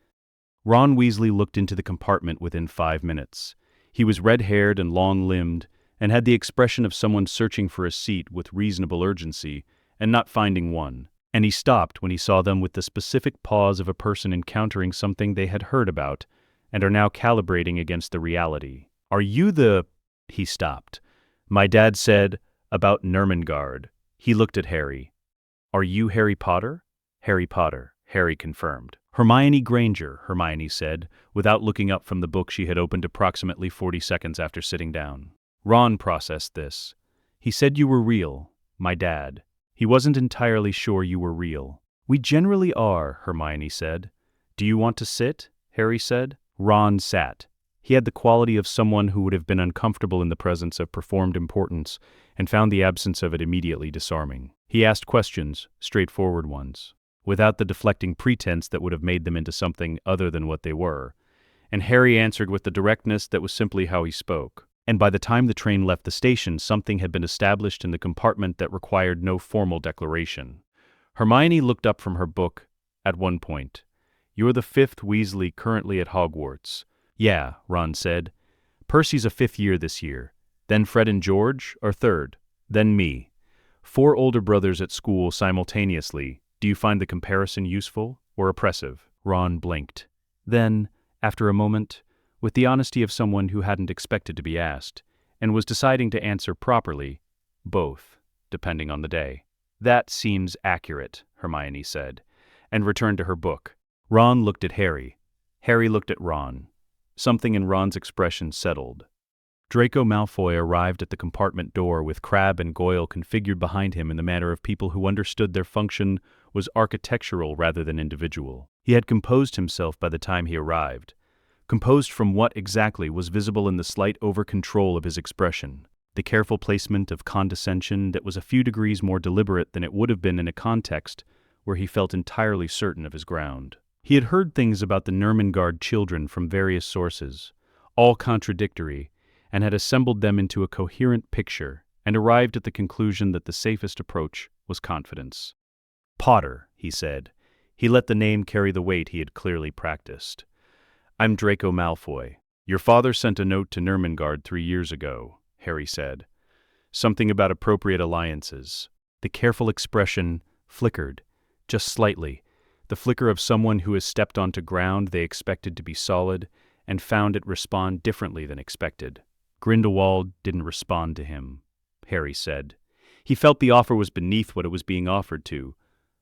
Ron Weasley looked into the compartment within 5 minutes. He was red-haired and long-limbed, and had the expression of someone searching for a seat with reasonable urgency and not finding one. And he stopped when he saw them with the specific pause of a person encountering something they had heard about and are now calibrating against the reality. Are you the... He stopped. My dad said, about Nurmengard. He looked at Harry. Are you Harry Potter? Harry Potter, Harry confirmed. Hermione Granger, Hermione said, without looking up from the book she had opened approximately 40 seconds after sitting down. Ron processed this. He said you were real, my dad. He wasn't entirely sure you were real. We generally are, Hermione said. Do you want to sit? Harry said. Ron sat. He had the quality of someone who would have been uncomfortable in the presence of performed importance and found the absence of it immediately disarming. He asked questions, straightforward ones, without the deflecting pretense that would have made them into something other than what they were, and Harry answered with the directness that was simply how he spoke. And by the time the train left the station, something had been established in the compartment that required no formal declaration. Hermione looked up from her book at one point. You're the 5th Weasley currently at Hogwarts. Yeah, Ron said. Percy's a 5th year this year. Then Fred and George are 3rd. Then me. 4 older brothers at school simultaneously. Do you find the comparison useful or oppressive? Ron blinked. Then, after a moment, with the honesty of someone who hadn't expected to be asked, and was deciding to answer properly, both, depending on the day. That seems accurate, Hermione said, and returned to her book. Ron looked at Harry. Harry looked at Ron. Something in Ron's expression settled. Draco Malfoy arrived at the compartment door with Crabbe and Goyle configured behind him in the manner of people who understood their function was architectural rather than individual. He had composed himself by the time he arrived. Composed from what exactly was visible in the slight over-control of his expression, the careful placement of condescension that was a few degrees more deliberate than it would have been in a context where he felt entirely certain of his ground. He had heard things about the Nurmengard children from various sources, all contradictory, and had assembled them into a coherent picture and arrived at the conclusion that the safest approach was confidence. "Potter," he said. He let the name carry the weight he had clearly practiced. "I'm Draco Malfoy. Your father sent a note to Nurmengard 3 years ago," Harry said. "Something about appropriate alliances." The careful expression flickered, just slightly, the flicker of someone who has stepped onto ground they expected to be solid and found it respond differently than expected. Grindelwald didn't respond to him, Harry said. He felt the offer was beneath what it was being offered to.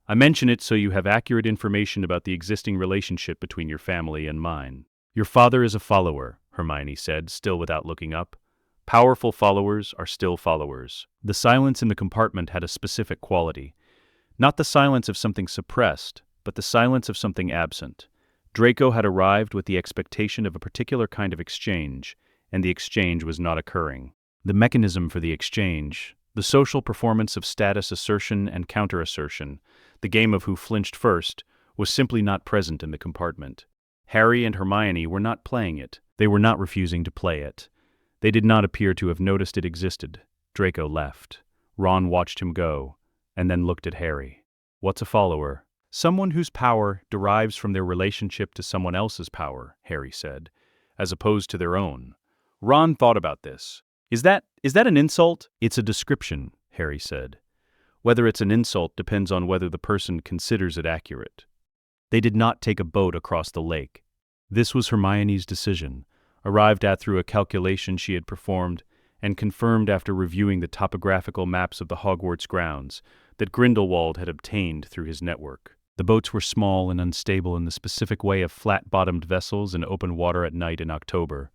"I mention it so you have accurate information about the existing relationship between your family and mine." "Your father is a follower," Hermione said, still without looking up. "Powerful followers are still followers." The silence in the compartment had a specific quality. Not the silence of something suppressed, but the silence of something absent. Draco had arrived with the expectation of a particular kind of exchange, and the exchange was not occurring. The mechanism for the exchange, the social performance of status assertion and counter-assertion, the game of who flinched first, was simply not present in the compartment. Harry and Hermione were not playing it. They were not refusing to play it. They did not appear to have noticed it existed. Draco left. Ron watched him go, and then looked at Harry. "What's a follower?" "Someone whose power derives from their relationship to someone else's power," Harry said, "as opposed to their own." Ron thought about this. Is that an insult?" "It's a description," Harry said. "Whether it's an insult depends on whether the person considers it accurate." They did not take a boat across the lake. This was Hermione's decision, arrived at through a calculation she had performed and confirmed after reviewing the topographical maps of the Hogwarts grounds that Grindelwald had obtained through his network. The boats were small and unstable in the specific way of flat-bottomed vessels in open water at night in October.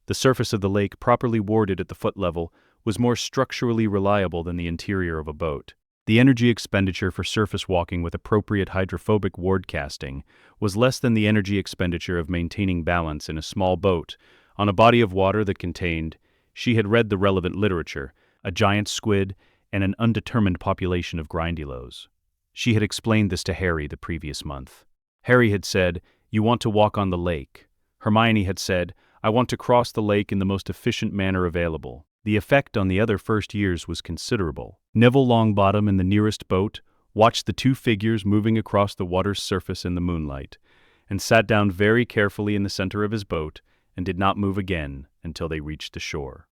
The surface of the lake, properly warded at the foot level, was more structurally reliable than the interior of a boat. The energy expenditure for surface walking with appropriate hydrophobic ward casting was less than the energy expenditure of maintaining balance in a small boat on a body of water that contained, she had read the relevant literature, a giant squid and an undetermined population of Grindylows. She had explained this to Harry the previous month. Harry had said, "You want to walk on the lake." Hermione had said, "I want to cross the lake in the most efficient manner available." The effect on the other first years was considerable. Neville Longbottom in the nearest boat watched the two figures moving across the water's surface in the moonlight, and sat down very carefully in the center of his boat and did not move again until they reached the shore.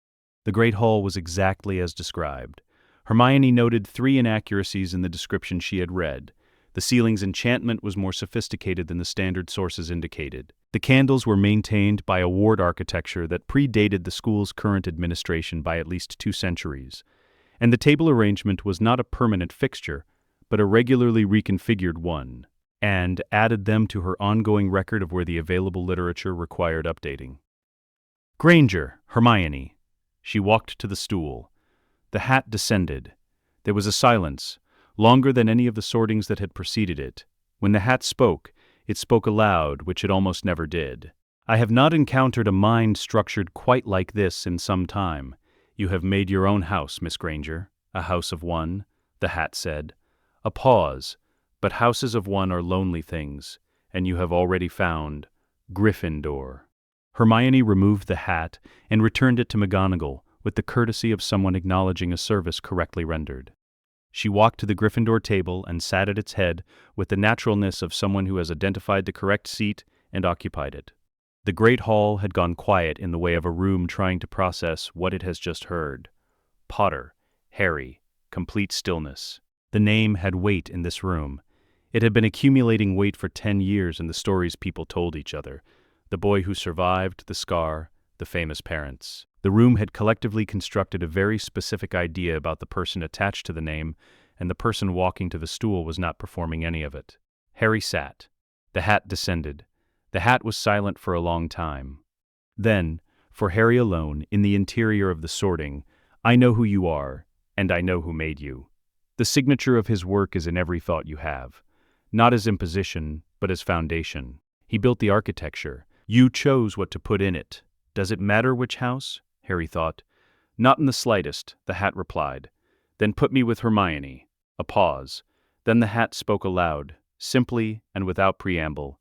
The Great Hall was exactly as described. Hermione noted 3 inaccuracies in the description she had read. The ceiling's enchantment was more sophisticated than the standard sources indicated. The candles were maintained by a ward architecture that predated the school's current administration by at least 2 centuries, and the table arrangement was not a permanent fixture, but a regularly reconfigured one, and added them to her ongoing record of where the available literature required updating. "Granger, Hermione." She walked to the stool. The hat descended. There was a silence, longer than any of the sortings that had preceded it. When the hat spoke, it spoke aloud, which it almost never did. "I have not encountered a mind structured quite like this in some time. You have made your own house, Miss Granger. A house of one," the hat said. A pause, "but houses of one are lonely things, and you have already found Gryffindor." Hermione removed the hat and returned it to McGonagall with the courtesy of someone acknowledging a service correctly rendered. She walked to the Gryffindor table and sat at its head with the naturalness of someone who has identified the correct seat and occupied it. The great hall had gone quiet in the way of a room trying to process what it has just heard. Potter, Harry, complete stillness. The name had weight in this room. It had been accumulating weight for 10 years in the stories people told each other. The boy who survived, the scar, the famous parents. The room had collectively constructed a very specific idea about the person attached to the name, and the person walking to the stool was not performing any of it. Harry sat. The hat descended. The hat was silent for a long time. Then, for Harry alone, in the interior of the sorting, "I know who you are, and I know who made you." The signature of his work is in every thought you have. Not as imposition, but as foundation. He built the architecture. You chose what to put in it. Does it matter which house? Harry thought. "Not in the slightest," the hat replied. "Then put me with Hermione." A pause. Then the hat spoke aloud, simply and without preamble.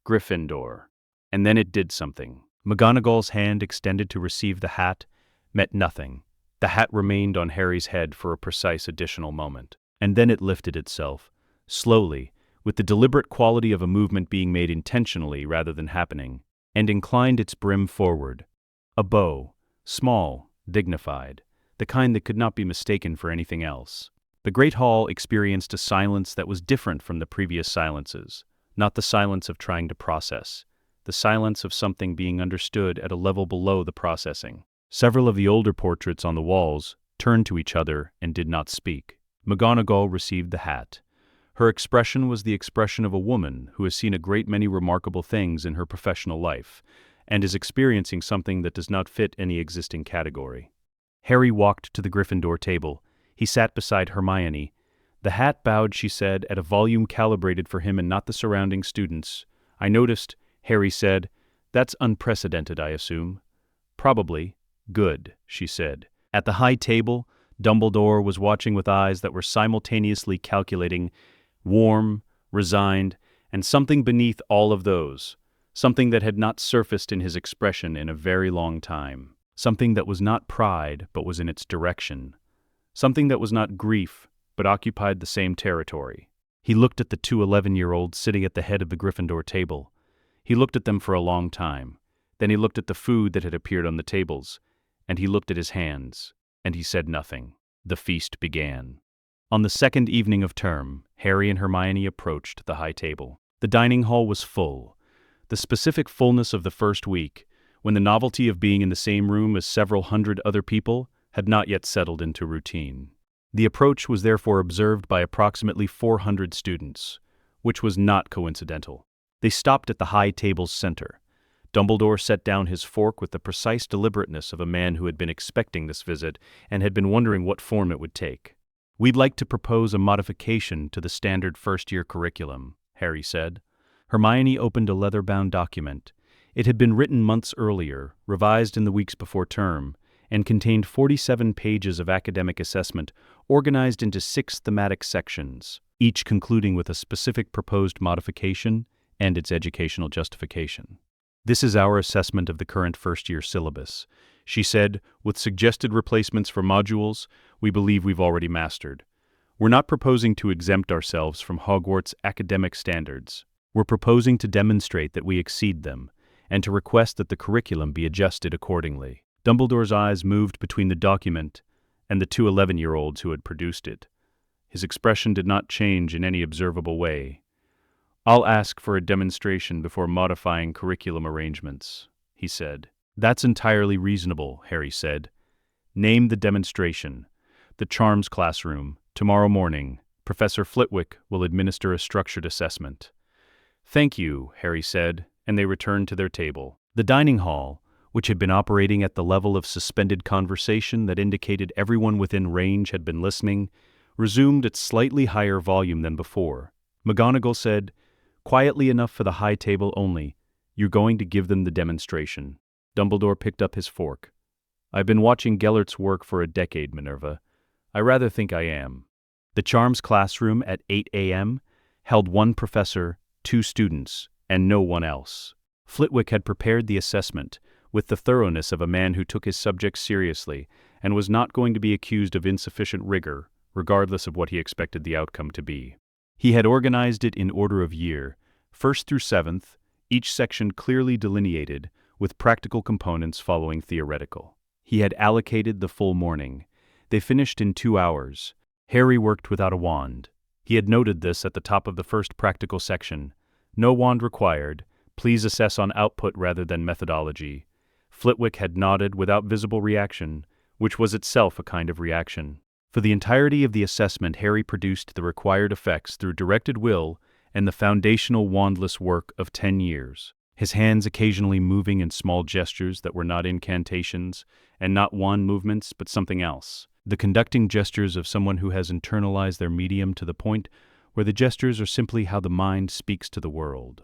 Gryffindor. And then it did something. McGonagall's hand extended to receive the hat met nothing. The hat remained on Harry's head for a precise additional moment. And then it lifted itself, slowly, with the deliberate quality of a movement being made intentionally rather than happening, and inclined its brim forward. A bow, small, dignified, the kind that could not be mistaken for anything else. The Great Hall experienced a silence that was different from the previous silences, not the silence of trying to process, the silence of something being understood at a level below the processing. Several of the older portraits on the walls turned to each other and did not speak. McGonagall received the hat. Her expression was the expression of a woman who has seen a great many remarkable things in her professional life, and is experiencing something that does not fit any existing category. Harry walked to the Gryffindor table. He sat beside Hermione. The hat bowed, she said, at a volume calibrated for him and not the surrounding students. "I noticed," Harry said. "That's unprecedented, I assume." "Probably. Good," she said. At the high table, Dumbledore was watching with eyes that were simultaneously calculating, warm, resigned, and something beneath all of those, something that had not surfaced in his expression in a very long time, something that was not pride but was in its direction, something that was not grief but occupied the same territory. He looked at the two 11-year-olds sitting at the head of the Gryffindor table. He looked at them for a long time. Then he looked at the food that had appeared on the tables, and he looked at his hands, and he said nothing. The feast began. On the second evening of term, Harry and Hermione approached the high table. The dining hall was full. The specific fullness of the first week, when the novelty of being in the same room as several hundred other people had not yet settled into routine. The approach was therefore observed by approximately 400 students, which was not coincidental. They stopped at the high table's center. Dumbledore set down his fork with the precise deliberateness of a man who had been expecting this visit and had been wondering what form it would take. "We'd like to propose a modification to the standard first-year curriculum," Harry said. Hermione opened a leather-bound document. It had been written months earlier, revised in the weeks before term, and contained 47 pages of academic assessment organized into 6 thematic sections, each concluding with a specific proposed modification and its educational justification. "This is our assessment of the current first-year syllabus," she said, "with suggested replacements for modules we believe we've already mastered. We're not proposing to exempt ourselves from Hogwarts academic standards. We're proposing to demonstrate that we exceed them, and to request that the curriculum be adjusted accordingly." Dumbledore's eyes moved between the document and the two 11-year-olds who had produced it. His expression did not change in any observable way. "I'll ask for a demonstration before modifying curriculum arrangements," he said. "That's entirely reasonable," Harry said. "Name the demonstration. The Charms classroom. Tomorrow morning, Professor Flitwick will administer a structured assessment." "Thank you," Harry said, and they returned to their table. The dining hall, which had been operating at the level of suspended conversation that indicated everyone within range had been listening, resumed its slightly higher volume than before. McGonagall said, "Quietly enough for the high table only. You're going to give them the demonstration." Dumbledore picked up his fork. "I've been watching Gellert's work for a decade, Minerva. I rather think I am." The Charms classroom at 8 a.m. held 1 professor, 2 students, and no one else. Flitwick had prepared the assessment with the thoroughness of a man who took his subjects seriously and was not going to be accused of insufficient rigor, regardless of what he expected the outcome to be. He had organized it in order of year, 1st through 7th, each section clearly delineated, with practical components following theoretical. He had allocated the full morning. They finished in 2 hours. Harry worked without a wand. He had noted this at the top of the first practical section. "No wand required. Please assess on output rather than methodology." Flitwick had nodded without visible reaction, which was itself a kind of reaction. For the entirety of the assessment, Harry produced the required effects through directed will and the foundational wandless work of 10 years. His hands occasionally moving in small gestures that were not incantations and not wand movements, but something else. The conducting gestures of someone who has internalized their medium to the point where the gestures are simply how the mind speaks to the world.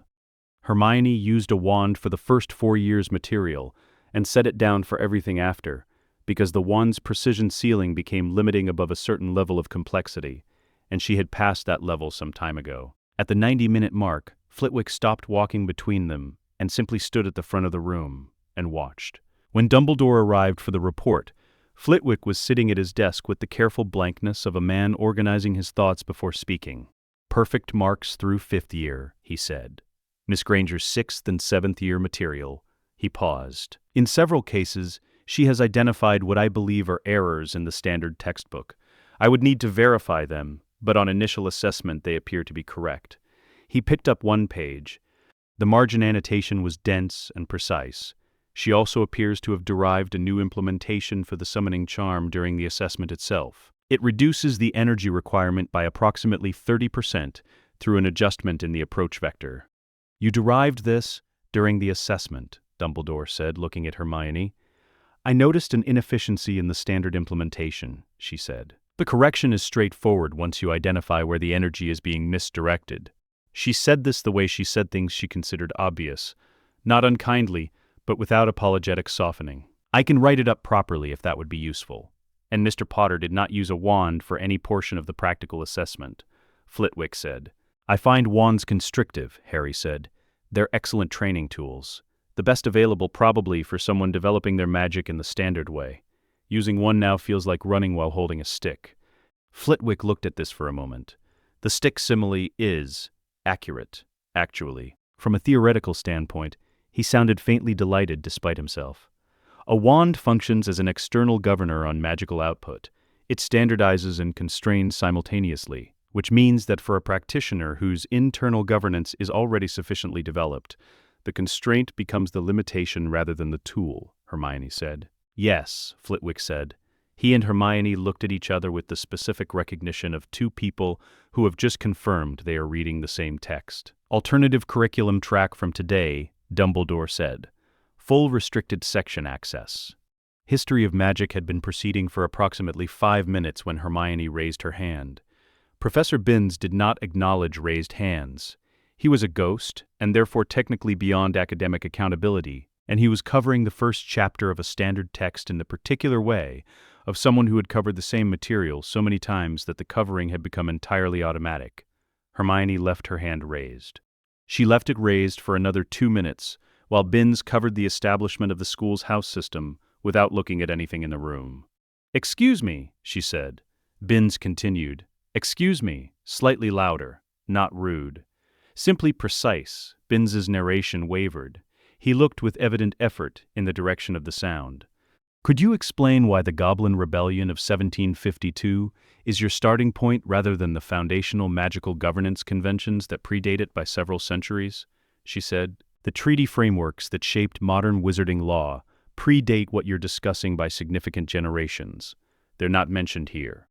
Hermione used a wand for the first 4 years' material and set it down for everything after, because the wand's precision ceiling became limiting above a certain level of complexity, and she had passed that level some time ago. At the 90-minute mark, Flitwick stopped walking between them and simply stood at the front of the room and watched. When Dumbledore arrived for the report, Flitwick was sitting at his desk with the careful blankness of a man organizing his thoughts before speaking. "Perfect marks through 5th year," he said. "Miss Granger's 6th and 7th year material." He paused. "In several cases, she has identified what I believe are errors in the standard textbook. I would need to verify them, but on initial assessment they appear to be correct." He picked up one page. The margin annotation was dense and precise. She also appears to have derived a new implementation for the summoning charm during the assessment itself. It reduces the energy requirement by approximately 30% through an adjustment in the approach vector. "You derived this during the assessment," Dumbledore said, looking at Hermione. "I noticed an inefficiency in the standard implementation," she said. "The correction is straightforward once you identify where the energy is being misdirected." She said this the way she said things she considered obvious, not unkindly, but without apologetic softening. "I can write it up properly if that would be useful." "And Mr. Potter did not use a wand for any portion of the practical assessment," Flitwick said. "I find wands constrictive," Harry said. "They're excellent training tools. The best available probably for someone developing their magic in the standard way. Using one now feels like running while holding a stick." Flitwick looked at this for a moment. "The stick simile is accurate, actually." From a theoretical standpoint, he sounded faintly delighted despite himself. "A wand functions as an external governor on magical output. It standardizes and constrains simultaneously, which means that for a practitioner whose internal governance is already sufficiently developed, the constraint becomes the limitation rather than the tool," Hermione said. "Yes," Flitwick said. He and Hermione looked at each other with the specific recognition of two people who have just confirmed they are reading the same text. "Alternative curriculum track from today," Dumbledore said. "Full restricted section access." History of Magic had been proceeding for approximately 5 minutes when Hermione raised her hand. Professor Binns did not acknowledge raised hands. He was a ghost, and therefore technically beyond academic accountability, and he was covering the first chapter of a standard text in the particular way of someone who had covered the same material so many times that the covering had become entirely automatic. Hermione left her hand raised. She left it raised for another 2 minutes, while Binns covered the establishment of the school's house system without looking at anything in the room. "Excuse me," she said. Binns continued. "Excuse me," slightly louder, not rude. Simply precise. Binns's narration wavered. He looked with evident effort in the direction of the sound. "Could you explain why the Goblin Rebellion of 1752 is your starting point rather than the foundational magical governance conventions that predate it by several centuries?" she said. "The treaty frameworks that shaped modern wizarding law predate what you're discussing by significant generations. They're not mentioned here."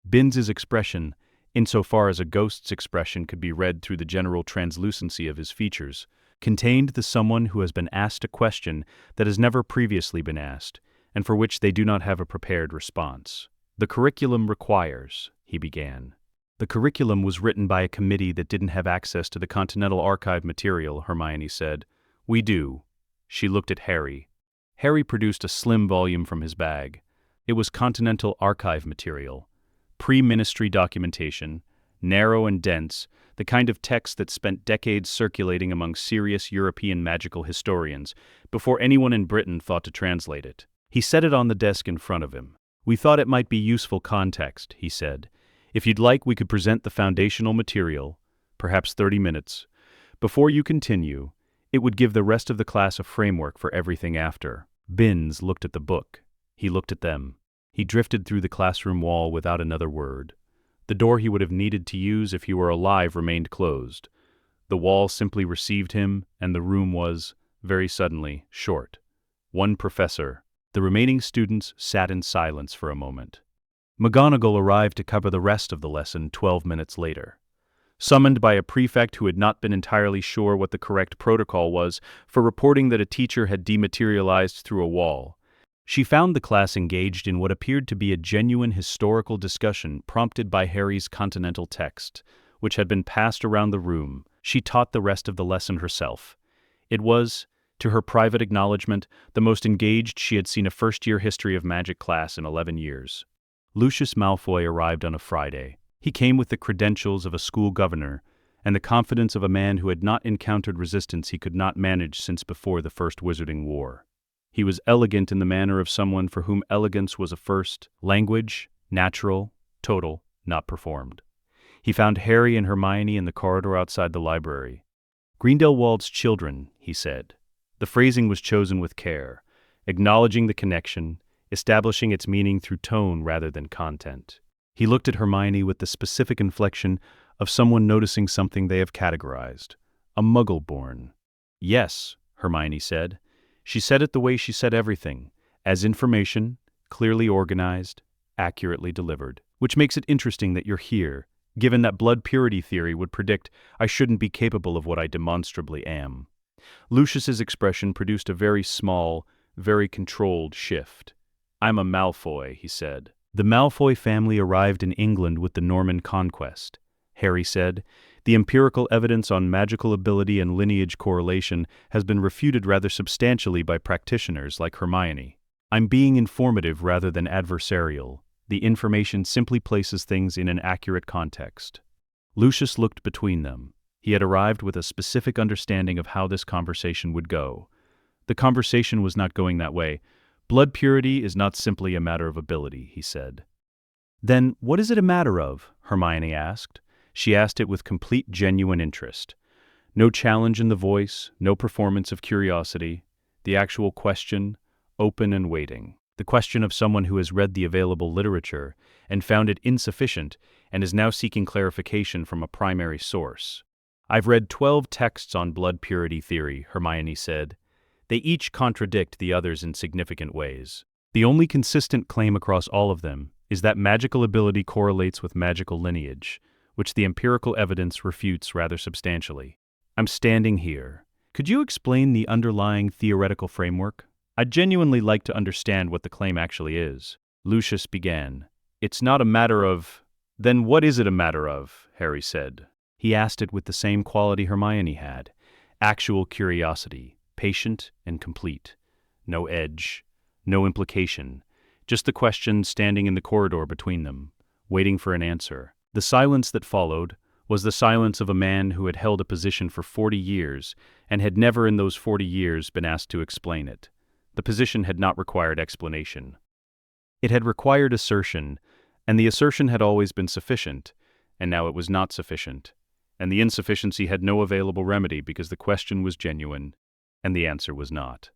Binns's expression, insofar as a ghost's expression could be read through the general translucency of his features, contained the someone who has been asked a question that has never previously been asked, and for which they do not have a prepared response. "The curriculum requires," he began. "The curriculum was written by a committee that didn't have access to the Continental Archive material," Hermione said. "We do." She looked at Harry. Harry produced a slim volume from his bag. It was Continental Archive material. Pre-ministry documentation, narrow and dense, the kind of text that spent decades circulating among serious European magical historians before anyone in Britain thought to translate it. He set it on the desk in front of him. "We thought it might be useful context," he said. "If you'd like, we could present the foundational material, perhaps 30 minutes. Before you continue, it would give the rest of the class a framework for everything after." Binns looked at the book. He looked at them. He drifted through the classroom wall without another word. The door he would have needed to use if he were alive remained closed. The wall simply received him, and the room was, very suddenly, short. One professor. The remaining students sat in silence for a moment. McGonagall arrived to cover the rest of the lesson 12 minutes later. Summoned by a prefect who had not been entirely sure what the correct protocol was for reporting that a teacher had dematerialized through a wall, she found the class engaged in what appeared to be a genuine historical discussion prompted by Harry's Continental text, which had been passed around the room. She taught the rest of the lesson herself. It was, to her private acknowledgement, the most engaged she had seen a first-year history of magic class in 11 years. Lucius Malfoy arrived on a Friday. He came with the credentials of a school governor, and the confidence of a man who had not encountered resistance he could not manage since before the First Wizarding War. He was elegant in the manner of someone for whom elegance was a first language, natural, total, not performed. He found Harry and Hermione in the corridor outside the library. "Grindelwald's children," he said. The phrasing was chosen with care, acknowledging the connection, establishing its meaning through tone rather than content. He looked at Hermione with the specific inflection of someone noticing something they have categorized. A Muggle-born. "Yes," Hermione said. She said it the way she said everything, as information, clearly organized, accurately delivered. "Which makes it interesting that you're here, given that blood purity theory would predict I shouldn't be capable of what I demonstrably am." Lucius's expression produced a very small, very controlled shift. "I'm a Malfoy," he said. "The Malfoy family arrived in England with the Norman conquest," Harry said. "The empirical evidence on magical ability and lineage correlation has been refuted rather substantially by practitioners like Hermione. I'm being informative rather than adversarial. The information simply places things in an accurate context." Lucius looked between them. He had arrived with a specific understanding of how this conversation would go. The conversation was not going that way. "Blood purity is not simply a matter of ability," he said. "Then what is it a matter of?" Hermione asked. She asked it with complete genuine interest. No challenge in the voice, no performance of curiosity. The actual question, open and waiting. The question of someone who has read the available literature and found it insufficient and is now seeking clarification from a primary source. "I've read 12 texts on blood purity theory," Hermione said. "They each contradict the others in significant ways. The only consistent claim across all of them is that magical ability correlates with magical lineage, which the empirical evidence refutes rather substantially. I'm standing here. Could you explain the underlying theoretical framework? I'd genuinely like to understand what the claim actually is." Lucius began. "It's not a matter of—" "Then what is it a matter of?" Harry said. He asked it with the same quality Hermione had. Actual curiosity, patient and complete. No edge, no implication. Just the question standing in the corridor between them, waiting for an answer. The silence that followed was the silence of a man who had held a position for 40 years and had never in those 40 years been asked to explain it. The position had not required explanation. It had required assertion, and the assertion had always been sufficient, and now it was not sufficient, and the insufficiency had no available remedy because the question was genuine, and the answer was not.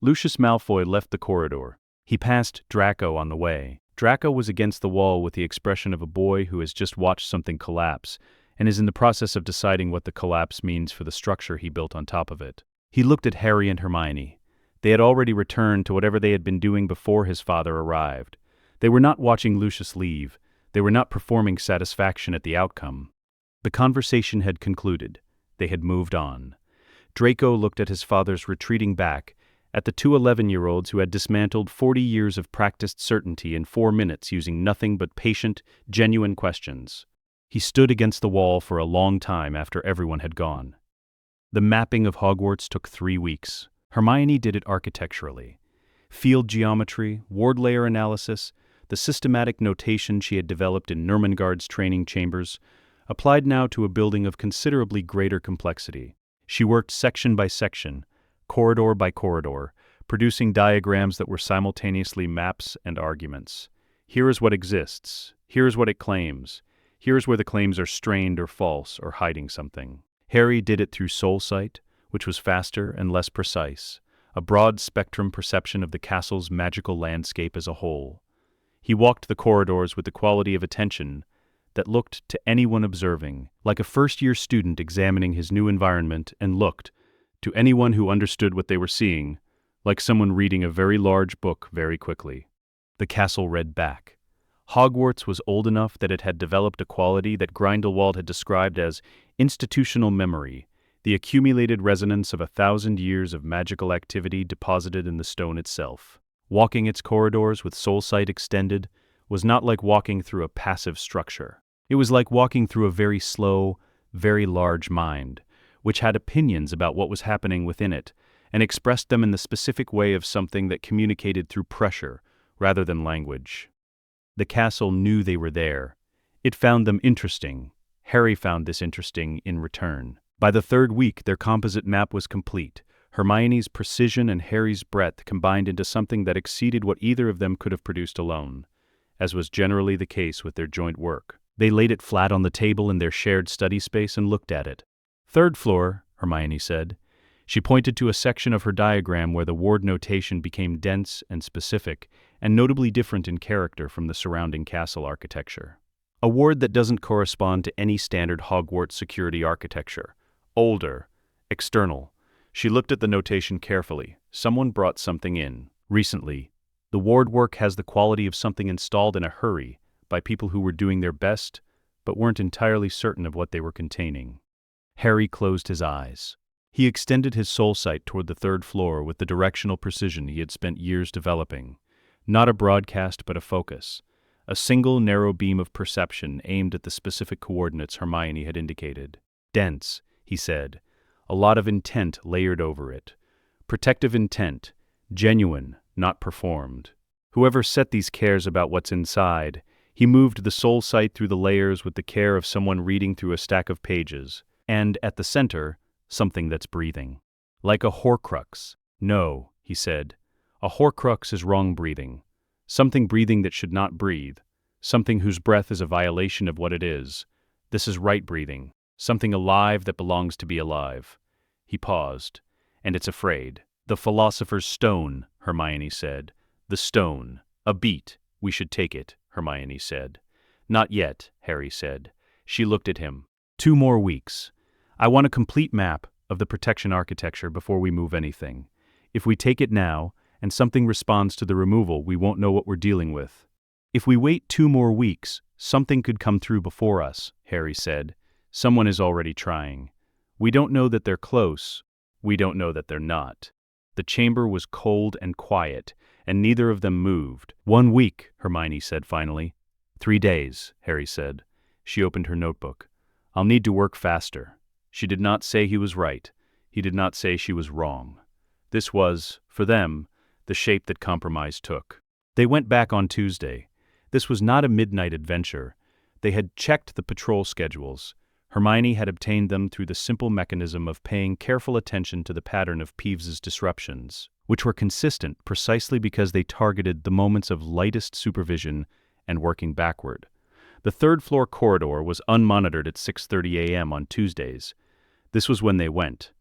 Lucius Malfoy left the corridor. He passed Draco on the way. Draco was against the wall with the expression of a boy who has just watched something collapse and is in the process of deciding what the collapse means for the structure he built on top of it. He looked at Harry and Hermione. They had already returned to whatever they had been doing before his father arrived. They were not watching Lucius leave. They were not performing satisfaction at the outcome. The conversation had concluded. They had moved on. Draco looked at his father's retreating back, at the two 11-year-olds who had dismantled 40 years of practiced certainty in 4 minutes using nothing but patient, genuine questions. He stood against the wall for a long time after everyone had gone. The mapping of Hogwarts took 3 weeks. Hermione did it architecturally. Field geometry, ward layer analysis, the systematic notation she had developed in Nurmengard's training chambers, applied now to a building of considerably greater complexity. She worked section by section, corridor by corridor, producing diagrams that were simultaneously maps and arguments. Here is what exists. Here is what it claims. Here is where the claims are strained or false or hiding something. Harry did it through soul sight, which was faster and less precise, a broad spectrum perception of the castle's magical landscape as a whole. He walked the corridors with the quality of attention that looked to anyone observing, like a first-year student examining his new environment, and looked, to anyone who understood what they were seeing, like someone reading a very large book very quickly. The castle read back. Hogwarts was old enough that it had developed a quality that Grindelwald had described as institutional memory, the accumulated resonance of 1,000 years of magical activity deposited in the stone itself. Walking its corridors with soul sight extended was not like walking through a passive structure. It was like walking through a very slow, very large mind, which had opinions about what was happening within it, and expressed them in the specific way of something that communicated through pressure rather than language. The castle knew they were there. It found them interesting. Harry found this interesting in return. By the third week, their composite map was complete. Hermione's precision and Harry's breadth combined into something that exceeded what either of them could have produced alone, as was generally the case with their joint work. They laid it flat on the table in their shared study space and looked at it. "Third floor," Hermione said. She pointed to a section of her diagram where the ward notation became dense and specific, and notably different in character from the surrounding castle architecture. A ward that doesn't correspond to any standard Hogwarts security architecture. Older. External. She looked at the notation carefully. Someone brought something in. Recently. The ward work has the quality of something installed in a hurry by people who were doing their best, but weren't entirely certain of what they were containing. Harry closed his eyes. He extended his soul sight toward the third floor with the directional precision he had spent years developing. Not a broadcast, but a focus. A single narrow beam of perception aimed at the specific coordinates Hermione had indicated. "Dense," he said. "A lot of intent layered over it. Protective intent. Genuine, not performed. Whoever set these cares about what's inside." He moved the soul sight through the layers with the care of someone reading through a stack of pages. And, at the center, something that's breathing. Like a Horcrux. "No," he said. "A Horcrux is wrong breathing. Something breathing that should not breathe. Something whose breath is a violation of what it is. This is right breathing. Something alive that belongs to be alive." He paused. "And it's afraid." "The Philosopher's Stone," Hermione said. "The stone. A beat. We should take it," Hermione said. "Not yet," Harry said. She looked at him. "2 more weeks. I want a complete map of the protection architecture before we move anything. If we take it now, and something responds to the removal, we won't know what we're dealing with. If we wait 2 more weeks, something could come through before us," Harry said. "Someone is already trying. We don't know that they're close. We don't know that they're not." The chamber was cold and quiet, and neither of them moved. "1 week," Hermione said finally. 3 days, Harry said. She opened her notebook. "I'll need to work faster." She did not say he was right. He did not say she was wrong. This was, for them, the shape that compromise took. They went back on Tuesday. This was not a midnight adventure. They had checked the patrol schedules. Hermione had obtained them through the simple mechanism of paying careful attention to the pattern of Peeves's disruptions, which were consistent precisely because they targeted the moments of lightest supervision and working backward. The third-floor corridor was unmonitored at 6:30 a.m. on Tuesdays. This was when they went.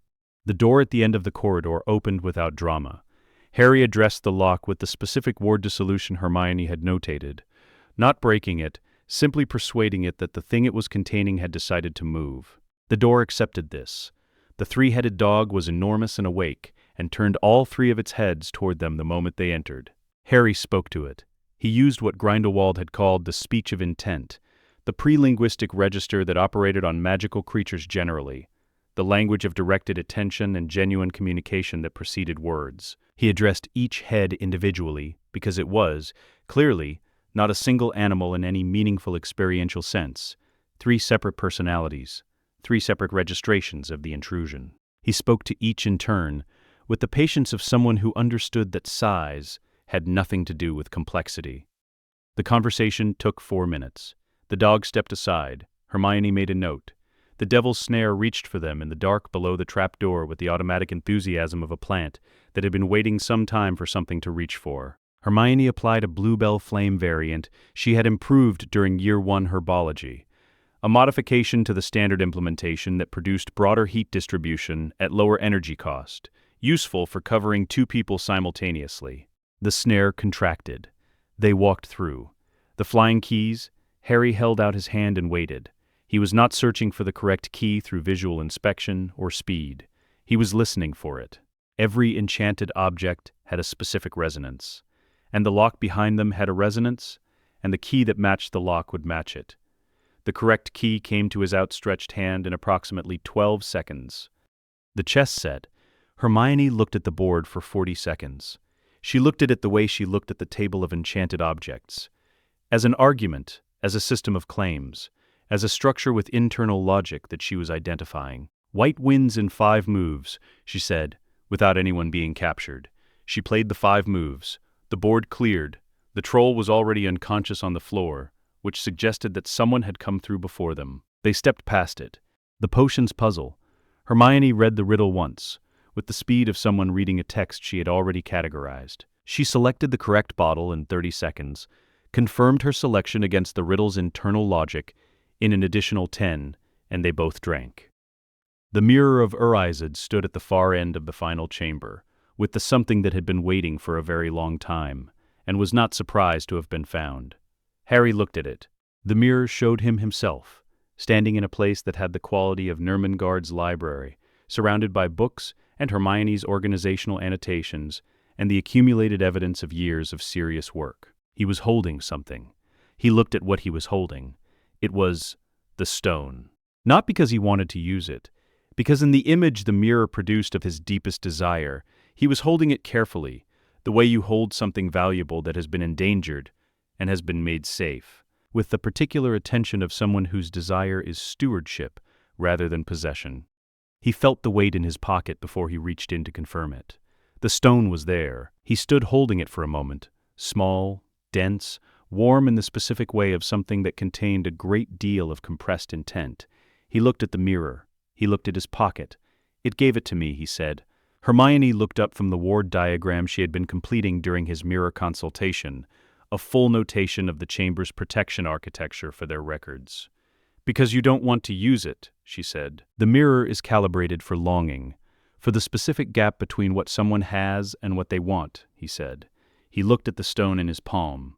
The door at the end of the corridor opened without drama. Harry addressed the lock with the specific ward dissolution Hermione had notated, not breaking it, simply persuading it that the thing it was containing had decided to move. The door accepted this. The 3-headed dog was enormous and awake, and turned all 3 of its heads toward them the moment they entered. Harry spoke to it. He used what Grindelwald had called the speech of intent, the pre-linguistic register that operated on magical creatures generally, the language of directed attention and genuine communication that preceded words. He addressed each head individually, because it was, clearly, not a single animal in any meaningful experiential sense. 3 separate personalities, 3 separate registrations of the intrusion. He spoke to each in turn, with the patience of someone who understood that size had nothing to do with complexity. The conversation took 4 minutes. The dog stepped aside. Hermione made a note. The devil's snare reached for them in the dark below the trapdoor with the automatic enthusiasm of a plant that had been waiting some time for something to reach for. Hermione applied a bluebell flame variant she had improved during Year 1 herbology, a modification to the standard implementation that produced broader heat distribution at lower energy cost, useful for covering 2 people simultaneously. The snare contracted. They walked through. The flying keys. Harry held out his hand and waited. He was not searching for the correct key through visual inspection or speed. He was listening for it. Every enchanted object had a specific resonance, and the lock behind them had a resonance, and the key that matched the lock would match it. The correct key came to his outstretched hand in approximately 12 seconds. The chess set. Hermione looked at the board for 40 seconds. She looked at it the way she looked at the table of enchanted objects. As an argument, as a system of claims, as a structure with internal logic that she was identifying. "White wins in 5 moves," she said, without anyone being captured. She played the 5 moves. The board cleared. The troll was already unconscious on the floor, which suggested that someone had come through before them. They stepped past it. The potions puzzle. Hermione read the riddle once, with the speed of someone reading a text she had already categorized. She selected the correct bottle in 30 seconds, confirmed her selection against the riddle's internal logic in an additional 10, and they both drank. The Mirror of Erised stood at the far end of the final chamber, with the something that had been waiting for a very long time, and was not surprised to have been found. Harry looked at it. The mirror showed him himself, standing in a place that had the quality of Nermangard's library, surrounded by books and Hermione's organizational annotations and the accumulated evidence of years of serious work. He was holding something. He looked at what he was holding. It was the stone. Not because he wanted to use it, because in the image the mirror produced of his deepest desire, he was holding it carefully, the way you hold something valuable that has been endangered and has been made safe, with the particular attention of someone whose desire is stewardship rather than possession. He felt the weight in his pocket before he reached in to confirm it. The stone was there. He stood holding it for a moment, small, dense, warm in the specific way of something that contained a great deal of compressed intent. He looked at the mirror. He looked at his pocket. "It gave it to me," he said. Hermione looked up from the ward diagram she had been completing during his mirror consultation, a full notation of the chamber's protection architecture for their records. "Because you don't want to use it," she said. "The mirror is calibrated for longing, for the specific gap between what someone has and what they want," he said. He looked at the stone in his palm.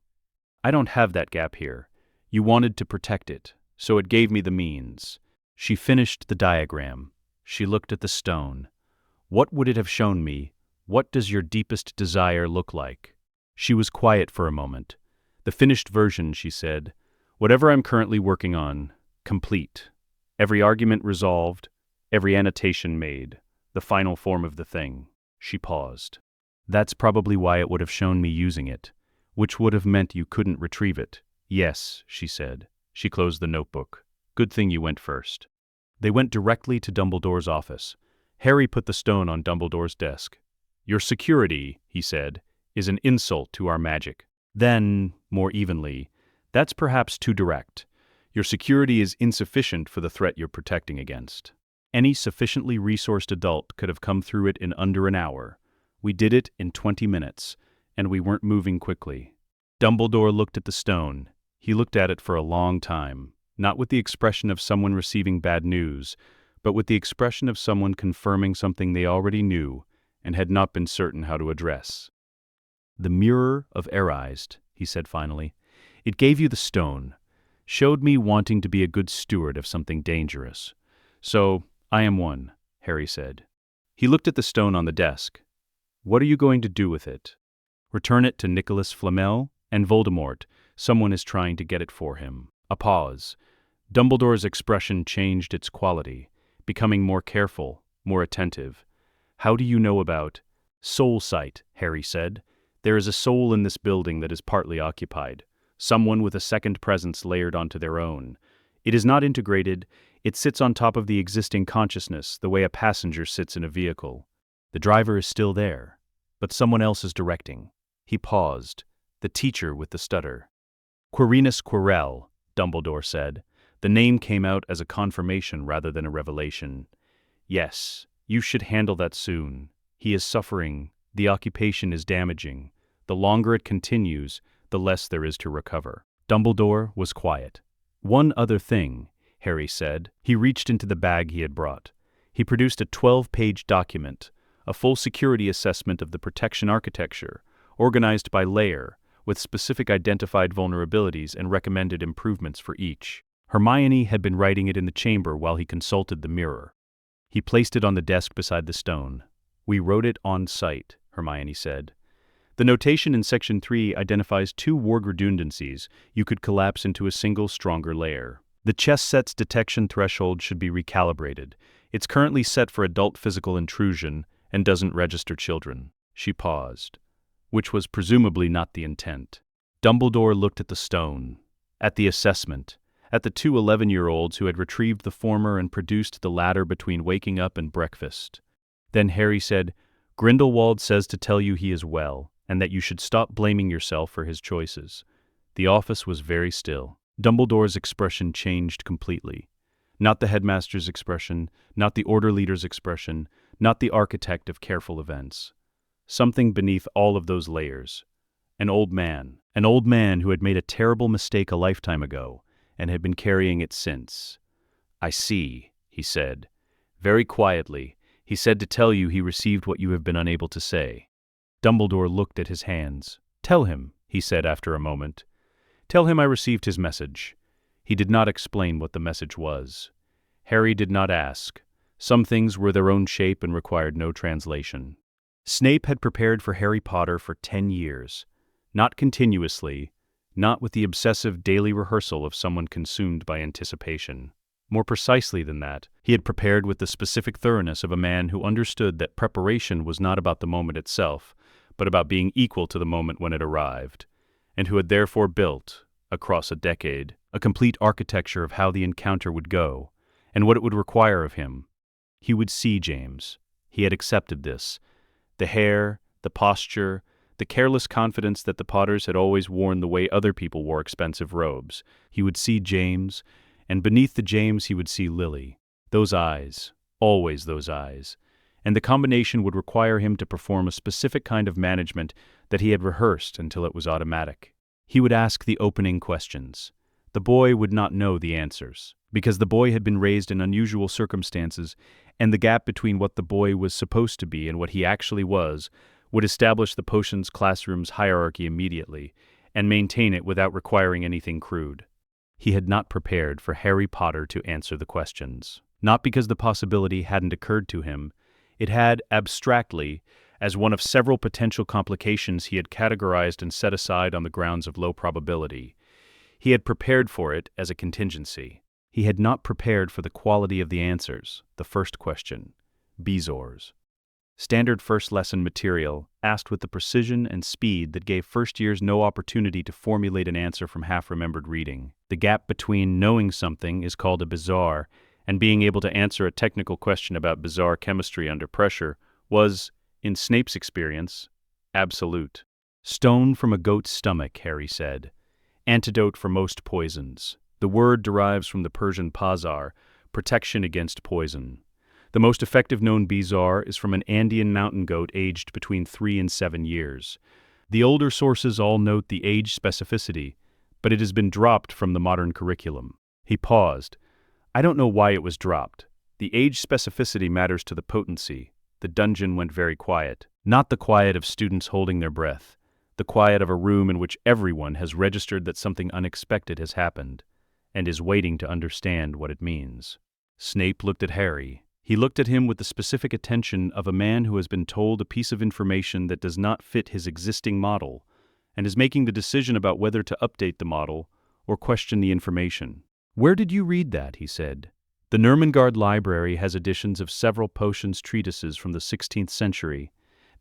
"I don't have that gap here. You wanted to protect it, so it gave me the means." She finished the diagram. She looked at the stone. "What would it have shown me? What does your deepest desire look like?" She was quiet for a moment. "The finished version," she said. "Whatever I'm currently working on, complete. Every argument resolved, every annotation made, the final form of the thing." She paused. "That's probably why it would have shown me using it, which would have meant you couldn't retrieve it." "Yes," she said. She closed the notebook. "Good thing you went first." They went directly to Dumbledore's office. Harry put the stone on Dumbledore's desk. "Your security," he said, "is an insult to our magic." Then, more evenly, "That's perhaps too direct. Your security is insufficient for the threat you're protecting against. Any sufficiently resourced adult could have come through it in under an hour. We did it in 20 minutes, and we weren't moving quickly." Dumbledore looked at the stone. He looked at it for a long time, not with the expression of someone receiving bad news, but with the expression of someone confirming something they already knew and had not been certain how to address. "The Mirror of Erised," he said finally. "It gave you the stone, showed me wanting to be a good steward of something dangerous. So, I am one," Harry said. He looked at the stone on the desk. "What are you going to do with it?" "Return it to Nicholas Flamel and Voldemort. Someone is trying to get it for him." A pause. Dumbledore's expression changed its quality, becoming more careful, more attentive. "How do you know about—" "Soul sight," Harry said. "There is a soul in this building that is partly occupied. Someone with a second presence layered onto their own. It is not integrated. It sits on top of the existing consciousness, the way a passenger sits in a vehicle. The driver is still there, but someone else is directing." He paused. "The teacher with the stutter." "Quirinus Quirrell," Dumbledore said. The name came out as a confirmation rather than a revelation. "Yes, you should handle that soon. He is suffering. The occupation is damaging. The longer it continues, the less there is to recover." Dumbledore was quiet. "One other thing," Harry said. He reached into the bag he had brought. He produced a 12-page document, a full security assessment of the protection architecture, organized by layer, with specific identified vulnerabilities and recommended improvements for each. Hermione had been writing it in the chamber while he consulted the mirror. He placed it on the desk beside the stone. "We wrote it on site," Hermione said. "The notation in Section 3 identifies 2 ward redundancies you could collapse into a single, stronger layer. The chess set's detection threshold should be recalibrated. It's currently set for adult physical intrusion and doesn't register children." She paused, which was presumably not the intent. Dumbledore looked at the stone, at the assessment, at the 2 11-year-olds who had retrieved the former and produced the latter between waking up and breakfast. Then Harry said, "Grindelwald says to tell you he is well, and that you should stop blaming yourself for his choices." The office was very still. Dumbledore's expression changed completely. Not the headmaster's expression, not the order leader's expression, not the architect of careful events. Something beneath all of those layers. An old man who had made a terrible mistake a lifetime ago and had been carrying it since. "I see," he said. Very quietly, he said to tell you he received what you have been unable to say. Dumbledore looked at his hands. "Tell him," he said after a moment. "Tell him I received his message." He did not explain what the message was. Harry did not ask. Some things were their own shape and required no translation. Snape had prepared for Harry Potter for 10 years. Not continuously, not with the obsessive daily rehearsal of someone consumed by anticipation. More precisely than that, he had prepared with the specific thoroughness of a man who understood that preparation was not about the moment itself, but about being equal to the moment when it arrived, and who had therefore built, across a decade, a complete architecture of how the encounter would go, and what it would require of him. He would see James. He had accepted this. The hair, the posture, the careless confidence that the Potters had always worn the way other people wore expensive robes. He would see James, and beneath the James he would see Lily. Those eyes, always those eyes. And the combination would require him to perform a specific kind of management that he had rehearsed until it was automatic. He would ask the opening questions. The boy would not know the answers, because the boy had been raised in unusual circumstances, and the gap between what the boy was supposed to be and what he actually was would establish the potions classroom's hierarchy immediately, and maintain it without requiring anything crude. He had not prepared for Harry Potter to answer the questions. Not because the possibility hadn't occurred to him. It had, abstractly, as one of several potential complications he had categorized and set aside on the grounds of low probability. He had prepared for it as a contingency. He had not prepared for the quality of the answers. The first question. Bezoars. Standard first lesson material, asked with the precision and speed that gave first years no opportunity to formulate an answer from half-remembered reading. The gap between knowing something is called a bezoar, and being able to answer a technical question about bizarre chemistry under pressure was, in Snape's experience, absolute. Stone from a goat's stomach, Harry said. Antidote for most poisons. The word derives from the Persian pazar, protection against poison. The most effective known bezoar is from an Andean mountain goat aged between 3 and 7 years. The older sources all note the age specificity, but it has been dropped from the modern curriculum. He paused. I don't know why it was dropped. The age specificity matters to the potency. The dungeon went very quiet. Not the quiet of students holding their breath. The quiet of a room in which everyone has registered that something unexpected has happened, and is waiting to understand what it means. Snape looked at Harry. He looked at him with the specific attention of a man who has been told a piece of information that does not fit his existing model, and is making the decision about whether to update the model or question the information. Where did you read that? He said. The Nurmengard Library has editions of several potions treatises from the 16th century.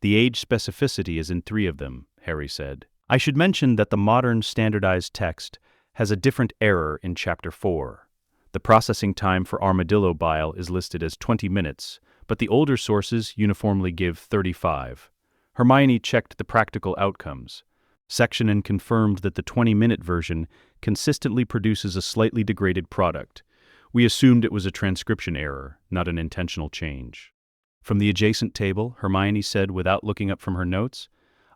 The age specificity is in 3 of them, Harry said. I should mention that the modern standardized text has a different error in Chapter 4. The processing time for armadillo bile is listed as 20 minutes, but the older sources uniformly give 35. Hermione checked the practical outcomes. Sectionin confirmed that the 20-minute version consistently produces a slightly degraded product. We assumed it was a transcription error, not an intentional change. From the adjacent table, Hermione said without looking up from her notes,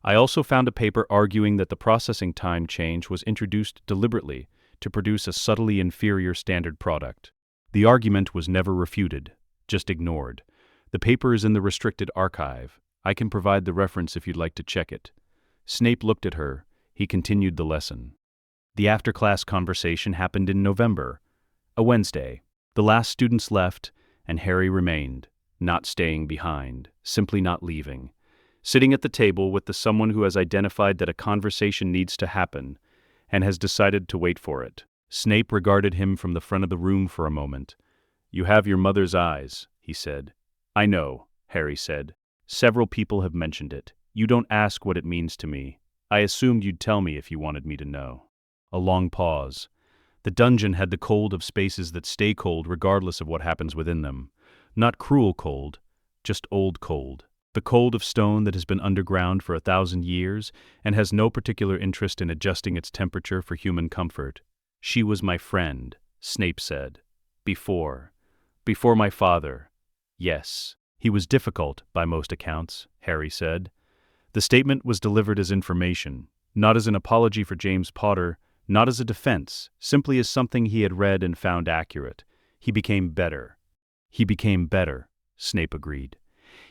I also found a paper arguing that the processing time change was introduced deliberately to produce a subtly inferior standard product. The argument was never refuted, just ignored. The paper is in the restricted archive. I can provide the reference if you'd like to check it. Snape looked at her. He continued the lesson. The after-class conversation happened in November, a Wednesday. The last students left, and Harry remained, not staying behind, simply not leaving. Sitting at the table with the someone who has identified that a conversation needs to happen, and has decided to wait for it. Snape regarded him from the front of the room for a moment. You have your mother's eyes, he said. I know, Harry said. Several people have mentioned it. You don't ask what it means to me. I assumed you'd tell me if you wanted me to know. A long pause. The dungeon had the cold of spaces that stay cold regardless of what happens within them. Not cruel cold, just old cold. The cold of stone that has been underground for 1,000 years and has no particular interest in adjusting its temperature for human comfort. She was my friend, Snape said. Before. Before my father. Yes. He was difficult, by most accounts, Harry said. The statement was delivered as information, not as an apology for James Potter, not as a defense, simply as something he had read and found accurate. He became better. He became better, Snape agreed.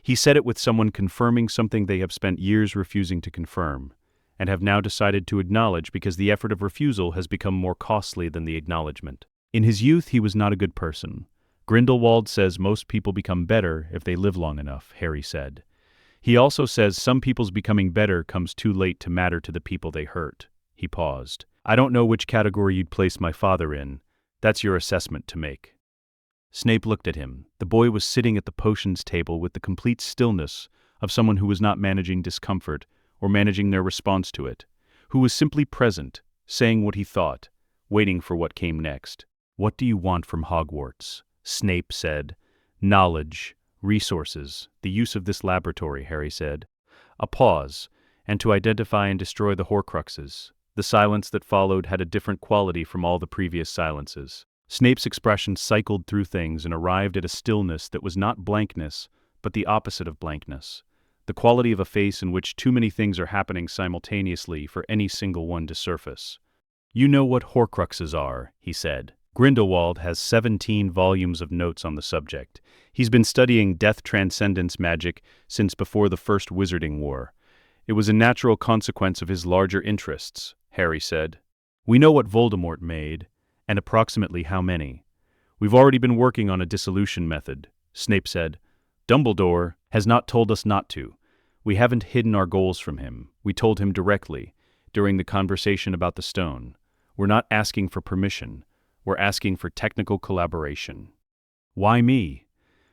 He said it with someone confirming something they have spent years refusing to confirm, and have now decided to acknowledge because the effort of refusal has become more costly than the acknowledgement. In his youth, he was not a good person. Grindelwald says most people become better if they live long enough, Harry said. He also says some people's becoming better comes too late to matter to the people they hurt. He paused. I don't know which category you'd place my father in. That's your assessment to make. Snape looked at him. The boy was sitting at the potions table with the complete stillness of someone who was not managing discomfort or managing their response to it, who was simply present, saying what he thought, waiting for what came next. What do you want from Hogwarts? Snape said. Knowledge, resources, the use of this laboratory, Harry said. A pause, and to identify and destroy the Horcruxes. The silence that followed had a different quality from all the previous silences. Snape's expression cycled through things and arrived at a stillness that was not blankness, but the opposite of blankness. The quality of a face in which too many things are happening simultaneously for any single one to surface. You know what Horcruxes are, he said. Grindelwald has 17 volumes of notes on the subject. He's been studying death transcendence magic since before the First Wizarding War. It was a natural consequence of his larger interests, Harry said. We know what Voldemort made, and approximately how many. We've already been working on a dissolution method, Snape said. Dumbledore has not told us not to. We haven't hidden our goals from him. We told him directly, during the conversation about the stone. We're not asking for permission. We're asking for technical collaboration. Why me?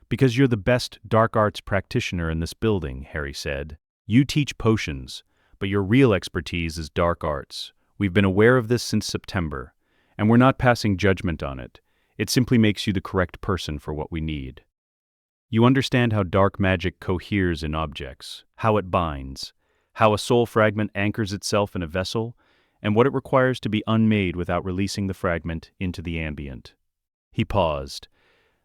Because you're the best dark arts practitioner in this building, Harry said. You teach potions, but your real expertise is dark arts. We've been aware of this since September, and we're not passing judgment on it. It simply makes you the correct person for what we need. You understand how dark magic coheres in objects, how it binds, how a soul fragment anchors itself in a vessel, and what it requires to be unmade without releasing the fragment into the ambient. He paused.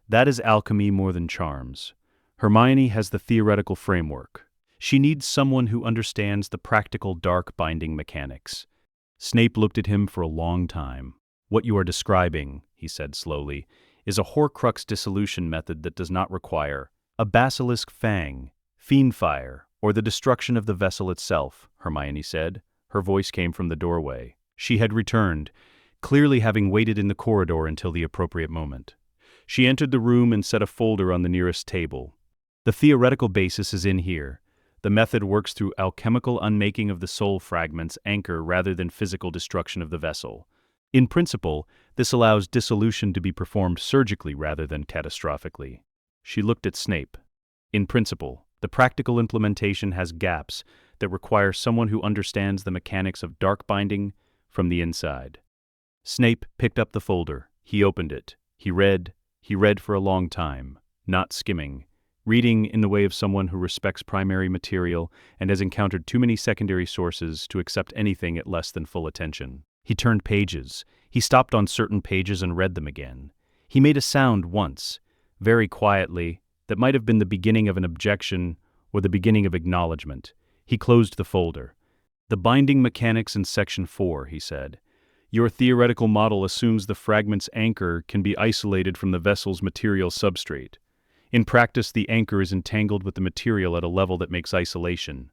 That is alchemy more than charms. Hermione has the theoretical framework. She needs someone who understands the practical dark binding mechanics. Snape looked at him for a long time. What you are describing, he said slowly, is a Horcrux dissolution method that does not require a basilisk fang, fiend fire, or the destruction of the vessel itself, Hermione said. Her voice came from the doorway. She had returned, clearly having waited in the corridor until the appropriate moment. She entered the room and set a folder on the nearest table. The theoretical basis is in here. The method works through alchemical unmaking of the soul fragment's anchor rather than physical destruction of the vessel. In principle, this allows dissolution to be performed surgically rather than catastrophically. She looked at Snape. In principle, the practical implementation has gaps that require someone who understands the mechanics of dark binding from the inside. Snape picked up the folder. He opened it. He read for a long time, not skimming, reading in the way of someone who respects primary material and has encountered too many secondary sources to accept anything at less than full attention. He turned pages. He stopped on certain pages and read them again. He made a sound once, very quietly, that might have been the beginning of an objection or the beginning of acknowledgement. He closed the folder. The binding mechanics in Section 4, he said. Your theoretical model assumes the fragment's anchor can be isolated from the vessel's material substrate. In practice, the anchor is entangled with the material at a level that makes isolation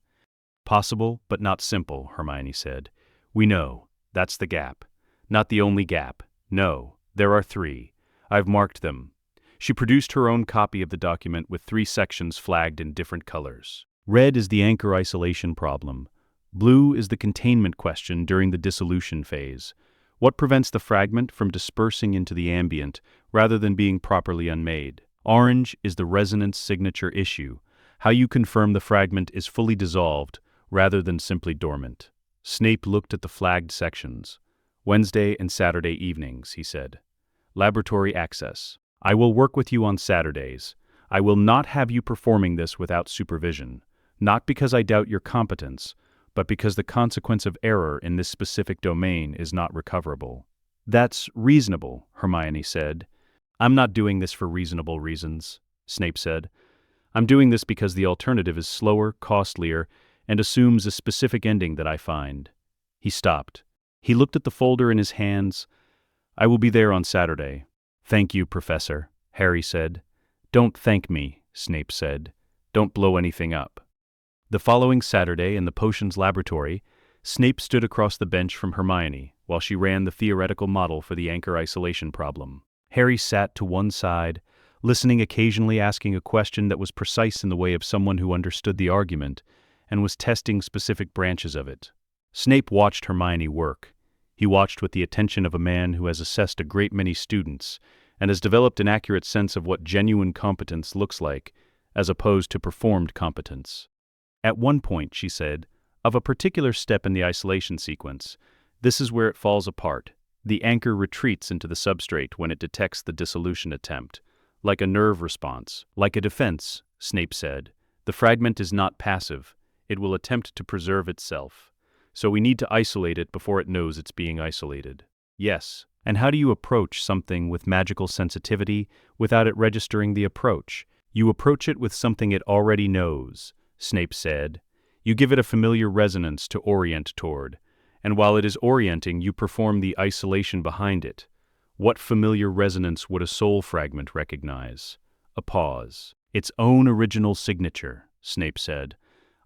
possible, but not simple, Hermione said. We know. That's the gap. Not the only gap. No, there are 3. I've marked them. She produced her own copy of the document with 3 sections flagged in different colors. Red is the anchor isolation problem. Blue is the containment question during the dissolution phase. What prevents the fragment from dispersing into the ambient rather than being properly unmade? Orange is the resonance signature issue, how you confirm the fragment is fully dissolved rather than simply dormant. Snape looked at the flagged sections. Wednesday and Saturday evenings, he said. Laboratory access. I will work with you on Saturdays. I will not have you performing this without supervision. Not because I doubt your competence, but because the consequence of error in this specific domain is not recoverable. That's reasonable, Hermione said. I'm not doing this for reasonable reasons, Snape said. I'm doing this because the alternative is slower, costlier, and assumes a specific ending that I find. He stopped. He looked at the folder in his hands. I will be there on Saturday. Thank you, Professor, Harry said. Don't thank me, Snape said. Don't blow anything up. The following Saturday, in the potions laboratory, Snape stood across the bench from Hermione while she ran the theoretical model for the anchor isolation problem. Harry sat to one side, listening, occasionally asking a question that was precise in the way of someone who understood the argument and was testing specific branches of it. Snape watched Hermione work. He watched with the attention of a man who has assessed a great many students and has developed an accurate sense of what genuine competence looks like, as opposed to performed competence. At one point, she said, of a particular step in the isolation sequence, this is where it falls apart. The anchor retreats into the substrate when it detects the dissolution attempt, like a nerve response, like a defense, Snape said. The fragment is not passive. It will attempt to preserve itself. So we need to isolate it before it knows it's being isolated. Yes. And how do you approach something with magical sensitivity without it registering the approach? You approach it with something it already knows, Snape said. You give it a familiar resonance to orient toward, and while it is orienting, you perform the isolation behind it. What familiar resonance would a soul fragment recognize? A pause. Its own original signature, Snape said.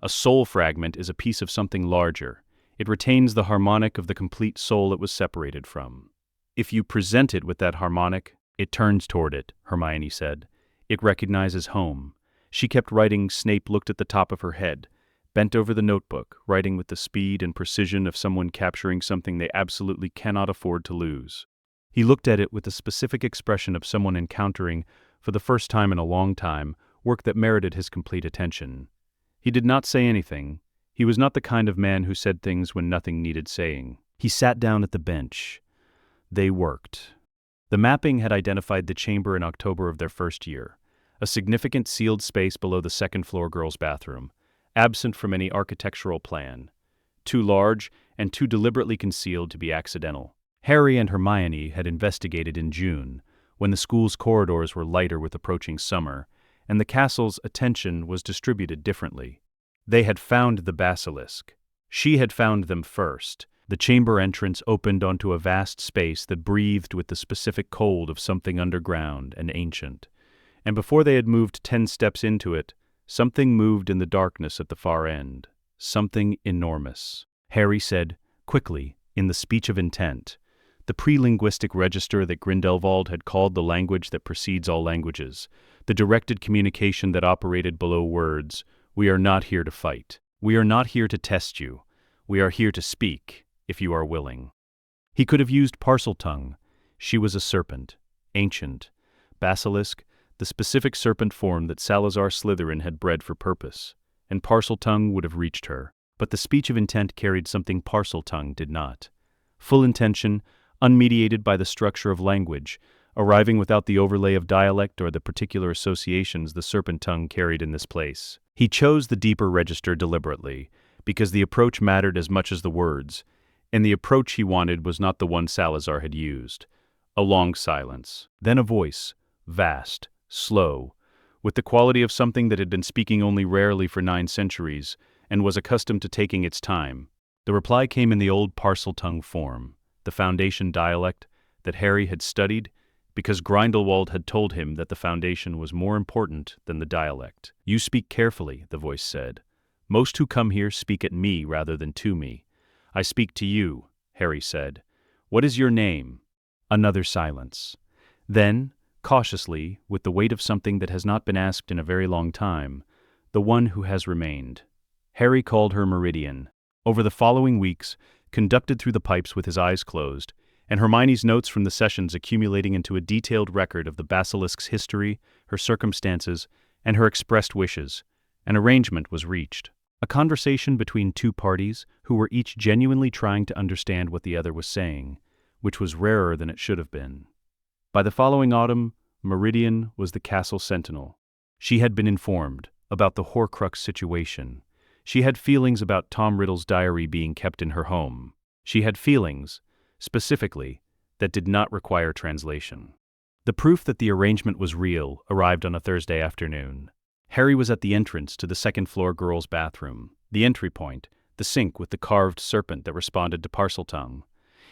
A soul fragment is a piece of something larger. It retains the harmonic of the complete soul it was separated from. If you present it with that harmonic, it turns toward it, Hermione said. It recognizes home. She kept writing. Snape looked at the top of her head, bent over the notebook, writing with the speed and precision of someone capturing something they absolutely cannot afford to lose. He looked at it with the specific expression of someone encountering, for the first time in a long time, work that merited his complete attention. He did not say anything. He was not the kind of man who said things when nothing needed saying. He sat down at the bench. They worked. The mapping had identified the chamber in October of their first year, a significant sealed space below the second-floor girls' bathroom, absent from any architectural plan, too large and too deliberately concealed to be accidental. Harry and Hermione had investigated in June, when the school's corridors were lighter with approaching summer, and the castle's attention was distributed differently. They had found the basilisk. She had found them first. The chamber entrance opened onto a vast space that breathed with the specific cold of something underground and ancient. And before they had moved 10 steps into it, something moved in the darkness at the far end. Something enormous. Harry said, quickly, in the speech of intent, the pre-linguistic register that Grindelwald had called the language that precedes all languages, the directed communication that operated below words. We are not here to fight. We are not here to test you. We are here to speak, if you are willing. He could have used Parseltongue. She was a serpent, ancient. Basilisk, the specific serpent form that Salazar Slytherin had bred for purpose, and Parseltongue would have reached her. But the speech of intent carried something Parseltongue did not. Full intention, unmediated by the structure of language, arriving without the overlay of dialect or the particular associations the serpent tongue carried in this place. He chose the deeper register deliberately, because the approach mattered as much as the words, and the approach he wanted was not the one Salazar had used. A long silence, then a voice, vast, slow, with the quality of something that had been speaking only rarely for 9 centuries, and was accustomed to taking its time. The reply came in the old Parseltongue form, the foundation dialect that Harry had studied, because Grindelwald had told him that the foundation was more important than the dialect. You speak carefully, the voice said. Most who come here speak at me rather than to me. I speak to you, Harry said. What is your name? Another silence. Then, cautiously, with the weight of something that has not been asked in a very long time, the one who has remained. Harry called her Meridian. Over the following weeks, conducted through the pipes with his eyes closed, and Hermione's notes from the sessions accumulating into a detailed record of the basilisk's history, her circumstances, and her expressed wishes, an arrangement was reached. A conversation between 2 parties who were each genuinely trying to understand what the other was saying, which was rarer than it should have been. By the following autumn, Meridian was the castle sentinel. She had been informed about the Horcrux situation. She had feelings about Tom Riddle's diary being kept in her home. She had feelings, specifically, that did not require translation. The proof that the arrangement was real arrived on a Thursday afternoon. Harry was at the entrance to the second-floor girls' bathroom, the entry point, the sink with the carved serpent that responded to Parseltongue.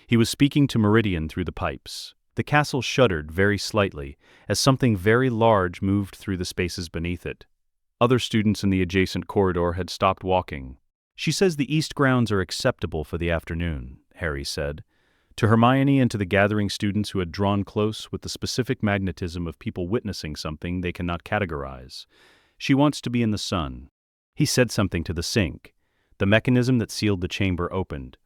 He was speaking to Meridian through the pipes. The castle shuddered very slightly as something very large moved through the spaces beneath it. Other students in the adjacent corridor had stopped walking. "She says the East grounds are acceptable for the afternoon," Harry said. To Hermione and to the gathering students who had drawn close with the specific magnetism of people witnessing something they cannot categorize. "She wants to be in the sun." He said something to the sink. The mechanism that sealed the chamber opened.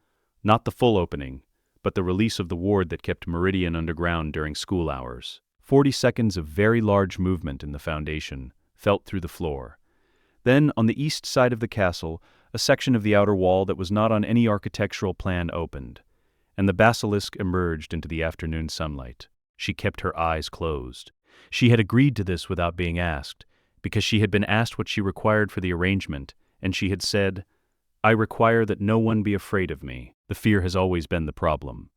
Not the full opening, but the release of the ward that kept Meridian underground during school hours. 40 seconds of very large movement in the foundation, felt through the floor. Then, on the east side of the castle, a section of the outer wall that was not on any architectural plan opened, and the basilisk emerged into the afternoon sunlight. She kept her eyes closed. She had agreed to this without being asked, because she had been asked what she required for the arrangement, and she had said, "I require that no one be afraid of me." The fear has always been the problem.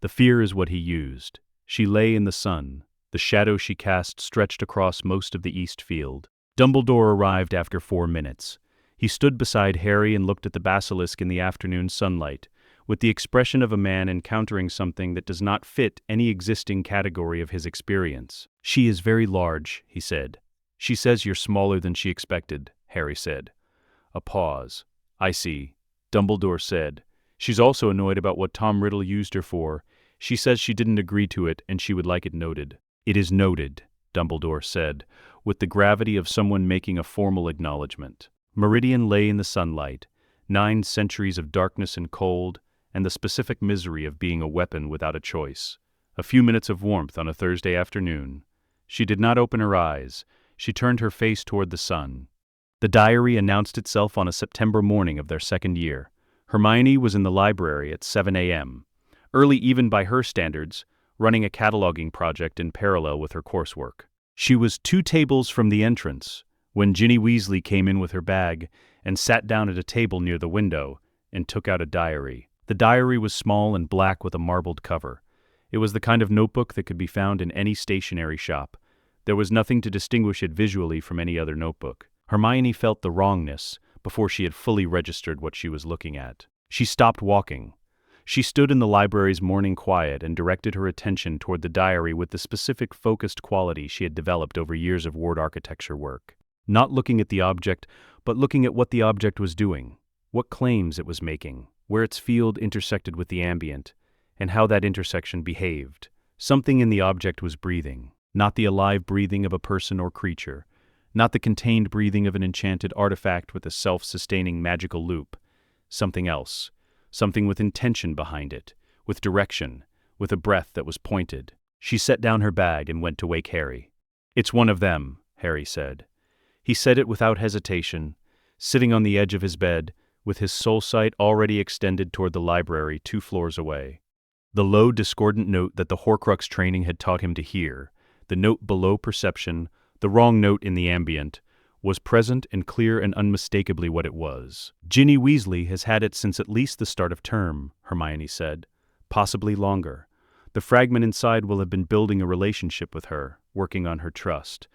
The fear is what he used. She lay in the sun. The shadow she cast stretched across most of the east field. Dumbledore arrived after 4 minutes. He stood beside Harry and looked at the basilisk in the afternoon sunlight, with the expression of a man encountering something that does not fit any existing category of his experience. "She is very large," he said. "She says you're smaller than she expected," Harry said. A pause. "I see," Dumbledore said. "She's also annoyed about what Tom Riddle used her for. She says she didn't agree to it and she would like it noted." "It is noted," Dumbledore said, with the gravity of someone making a formal acknowledgement. Meridian lay in the sunlight, 9 centuries of darkness and cold, and the specific misery of being a weapon without a choice. A few minutes of warmth on a Thursday afternoon. She did not open her eyes. She turned her face toward the sun. The diary announced itself on a September morning of their second year. Hermione was in the library at 7 a.m., early even by her standards, running a cataloging project in parallel with her coursework. She was 2 tables from the entrance when Ginny Weasley came in with her bag and sat down at a table near the window and took out a diary. The diary was small and black with a marbled cover. It was the kind of notebook that could be found in any stationery shop. There was nothing to distinguish it visually from any other notebook. Hermione felt the wrongness before she had fully registered what she was looking at. She stopped walking. She stood in the library's morning quiet and directed her attention toward the diary with the specific focused quality she had developed over years of ward architecture work. Not looking at the object, but looking at what the object was doing, what claims it was making, where its field intersected with the ambient, and how that intersection behaved. Something in the object was breathing, not the alive breathing of a person or creature, not the contained breathing of an enchanted artifact with a self-sustaining magical loop. Something else, something with intention behind it, with direction, with a breath that was pointed. She set down her bag and went to wake Harry. "It's one of them," Harry said. He said it without hesitation, sitting on the edge of his bed, with his soul sight already extended toward the library 2 floors away. The low, discordant note that the Horcrux training had taught him to hear, the note below perception, the wrong note in the ambient, was present and clear and unmistakably what it was. "Ginny Weasley has had it since at least the start of term," Hermione said. "Possibly longer. The fragment inside will have been building a relationship with her, working on her trust.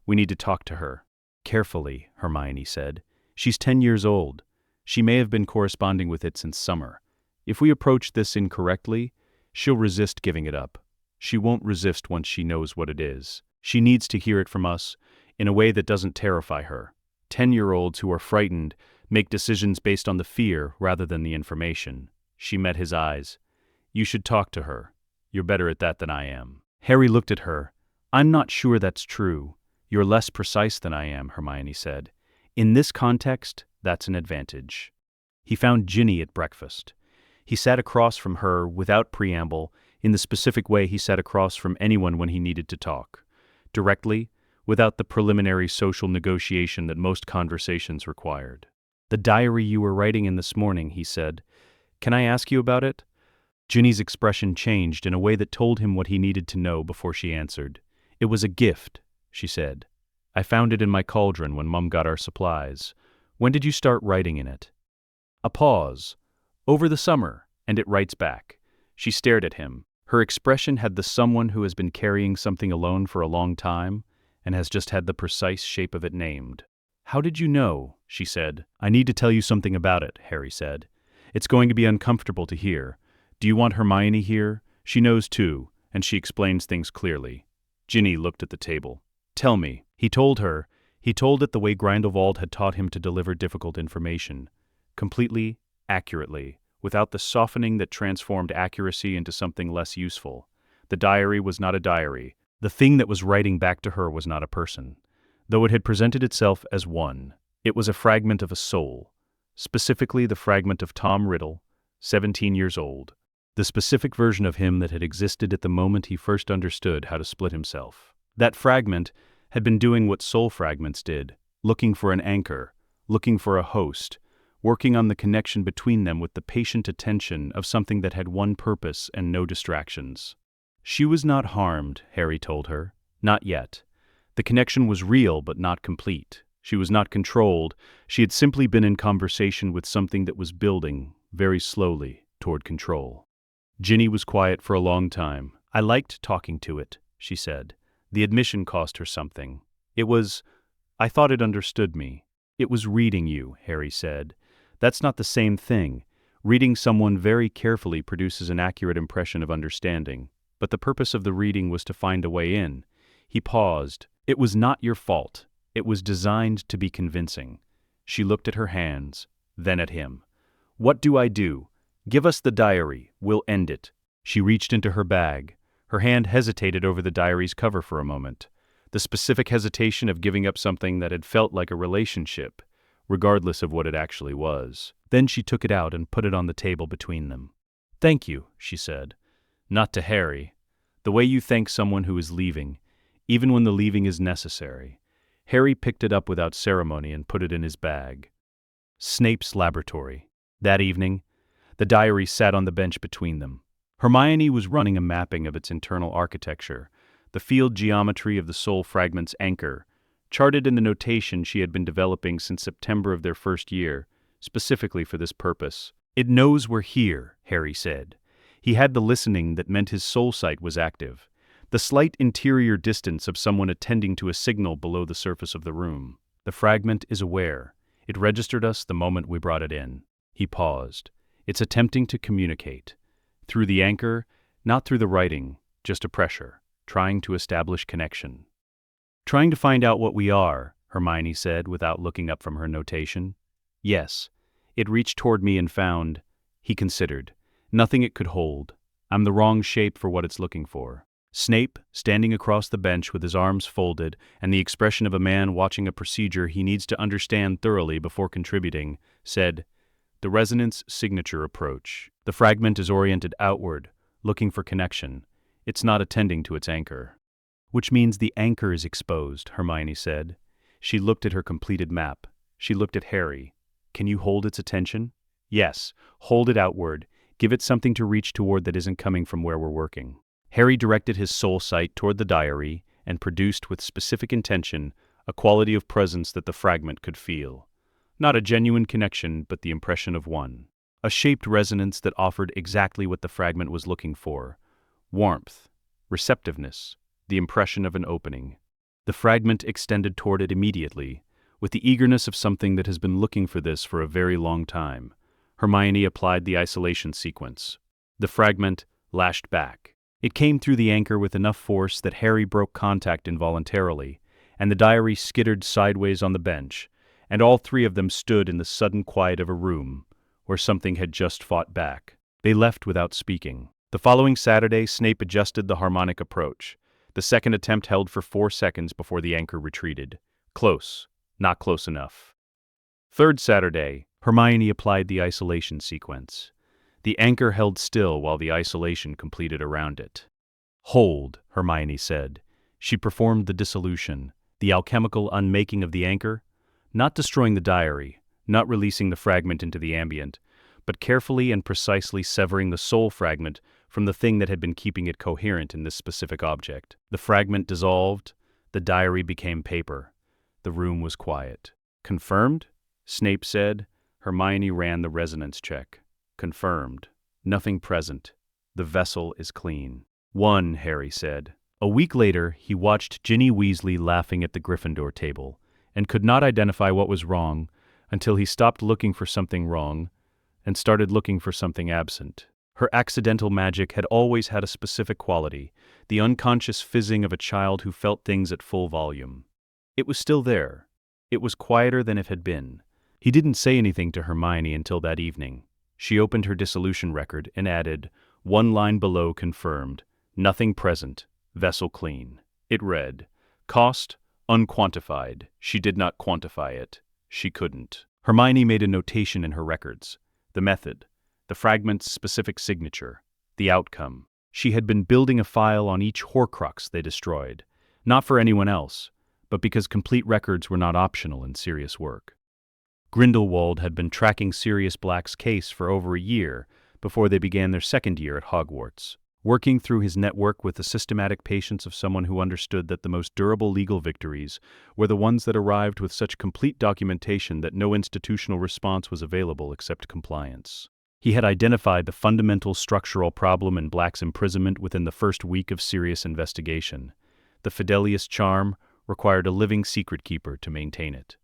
We need to talk to her." "Carefully," Hermione said. "She's 10 years old. She may have been corresponding with it since summer. If we approach this incorrectly, she'll resist giving it up. She won't resist once she knows what it is. She needs to hear it from us in a way that doesn't terrify her. 10-year-olds who are frightened make decisions based on the fear rather than the information." She met his eyes. "You should talk to her. You're better at that than I am." Harry looked at her. "I'm not sure that's true. You're less precise than I am," Hermione said. "In this context, that's an advantage." He found Ginny at breakfast. He sat across from her without preamble, in the specific way he sat across from anyone when he needed to talk. Directly, without the preliminary social negotiation that most conversations required. "The diary you were writing in this morning," he said. "Can I ask you about it?" Ginny's expression changed in a way that told him what he needed to know before she answered. "It was a gift," she said. "I found it in my cauldron when Mum got our supplies. When did you start writing in it?" A pause. "Over the summer," and it writes back. She stared at him. Her expression had the someone who has been carrying something alone for a long time and has just had the precise shape of it named. "How did you know?" she said. "I need to tell you something about it," Harry said. "It's going to be uncomfortable to hear. Do you want Hermione here? She knows too, and she explains things clearly." Ginny looked at the table. "Tell me." He told her. He told it the way Grindelwald had taught him to deliver difficult information. Completely, accurately, without the softening that transformed accuracy into something less useful. The diary was not a diary. The thing that was writing back to her was not a person. Though it had presented itself as one, it was a fragment of a soul. Specifically the fragment of Tom Riddle, 17 years old. The specific version of him that had existed at the moment he first understood how to split himself. That fragment had been doing what soul fragments did, looking for an anchor, looking for a host, working on the connection between them with the patient attention of something that had one purpose and no distractions. She was not harmed, Harry told her. Not yet. The connection was real but not complete. She was not controlled. She had simply been in conversation with something that was building, very slowly, toward control. Ginny was quiet for a long time. "I liked talking to it," she said. The admission cost her something. I thought it understood me. "It was reading you," Harry said. "That's not the same thing. Reading someone very carefully produces an accurate impression of understanding. But the purpose of the reading was to find a way in." He paused. "It was not your fault. It was designed to be convincing." She looked at her hands, then at him. "What do I do? Give us the diary. We'll end it." She reached into her bag. Her hand hesitated over the diary's cover for a moment. The specific hesitation of giving up something that had felt like a relationship, regardless of what it actually was. Then she took it out and put it on the table between them. "Thank you," she said. "Not to Harry. The way you thank someone who is leaving, even when the leaving is necessary." Harry picked it up without ceremony and put it in his bag. Snape's laboratory. That evening, the diary sat on the bench between them. Hermione was running a mapping of its internal architecture, the field geometry of the soul fragment's anchor, charted in the notation she had been developing since September of their first year, specifically for this purpose. "It knows we're here," Harry said. He had the listening that meant his soul sight was active, the slight interior distance of someone attending to a signal below the surface of the room. "The fragment is aware. It registered us the moment we brought it in." He paused. "It's attempting to communicate. Through the anchor, not through the writing, just a pressure, trying to establish connection." "Trying to find out what we are," Hermione said without looking up from her notation. "Yes. It reached toward me and found," he considered, "nothing it could hold. I'm the wrong shape for what it's looking for." Snape, standing across the bench with his arms folded and the expression of a man watching a procedure he needs to understand thoroughly before contributing, said, "The resonance signature approach. The fragment is oriented outward, looking for connection. It's not attending to its anchor." "Which means the anchor is exposed," Hermione said. She looked at her completed map. She looked at Harry. "Can you hold its attention?" "Yes, hold it outward. Give it something to reach toward that isn't coming from where we're working." Harry directed his soul sight toward the diary and produced with specific intention a quality of presence that the fragment could feel. Not a genuine connection, but the impression of one. A shaped resonance that offered exactly what the fragment was looking for: warmth, receptiveness, the impression of an opening. The fragment extended toward it immediately, with the eagerness of something that has been looking for this for a very long time. Hermione applied the isolation sequence. The fragment lashed back. It came through the anchor with enough force that Harry broke contact involuntarily, and the diary skittered sideways on the bench, and all three of them stood in the sudden quiet of a room where something had just fought back. They left without speaking. The following Saturday, Snape adjusted the harmonic approach. The second attempt held for 4 seconds before the anchor retreated. Close, not close enough. Third Saturday, Hermione applied the isolation sequence. The anchor held still while the isolation completed around it. "Hold," Hermione said. She performed the dissolution, the alchemical unmaking of the anchor, not destroying the diary, not releasing the fragment into the ambient, but carefully and precisely severing the soul fragment from the thing that had been keeping it coherent in this specific object. The fragment dissolved, the diary became paper. The room was quiet. "Confirmed?" Snape said. Hermione ran the resonance check. "Confirmed. Nothing present. The vessel is clean. 1, Harry said. A week later, he watched Ginny Weasley laughing at the Gryffindor table, and could not identify what was wrong until he stopped looking for something wrong and started looking for something absent. Her accidental magic had always had a specific quality, the unconscious fizzing of a child who felt things at full volume. It was still there. It was quieter than it had been. He didn't say anything to Hermione until that evening. She opened her dissolution record and added, 1 line below confirmed, nothing present, vessel clean. It read, cost, unquantified. She did not quantify it. She couldn't. Hermione made a notation in her records. The method, the fragment's specific signature, the outcome. She had been building a file on each Horcrux they destroyed, not for anyone else, but because complete records were not optional in serious work. Grindelwald had been tracking Sirius Black's case for over a year before they began their second year at Hogwarts, working through his network with the systematic patience of someone who understood that the most durable legal victories were the ones that arrived with such complete documentation that no institutional response was available except compliance. He had identified the fundamental structural problem in Black's imprisonment within the first week of Sirius investigation. The Fidelius charm required a living secret keeper to maintain it.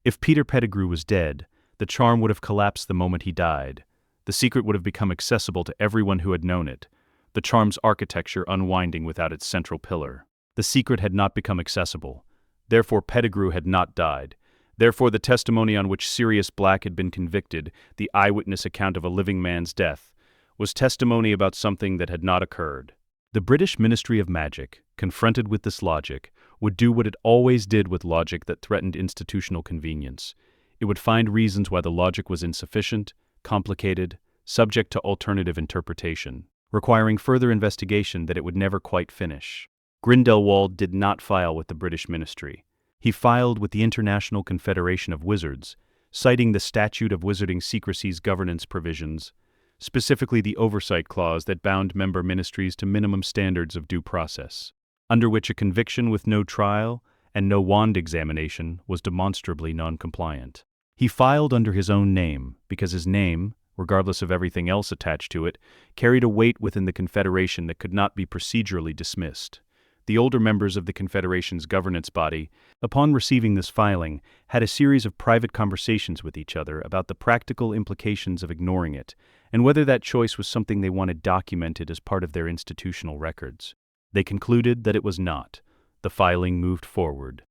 If Peter Pettigrew was dead, the charm would have collapsed the moment he died. The secret would have become accessible to everyone who had known it, the charm's architecture unwinding without its central pillar. The secret had not become accessible. Therefore Pettigrew had not died. Therefore the testimony on which Sirius Black had been convicted, the eyewitness account of a living man's death, was testimony about something that had not occurred. The British Ministry of Magic, confronted with this logic, would do what it always did with logic that threatened institutional convenience. It would find reasons why the logic was insufficient, complicated, subject to alternative interpretation, requiring further investigation that it would never quite finish. Grindelwald did not file with the British Ministry. He filed with the International Confederation of Wizards, citing the Statute of Wizarding Secrecy's governance provisions, specifically the oversight clause that bound member ministries to minimum standards of due process, under which a conviction with no trial and no wand examination was demonstrably non-compliant. He filed under his own name because his name, regardless of everything else attached to it, carried a weight within the Confederation that could not be procedurally dismissed. The older members of the Confederation's governance body, upon receiving this filing, had a series of private conversations with each other about the practical implications of ignoring it, and whether that choice was something they wanted documented as part of their institutional records. They concluded that it was not. The filing moved forward.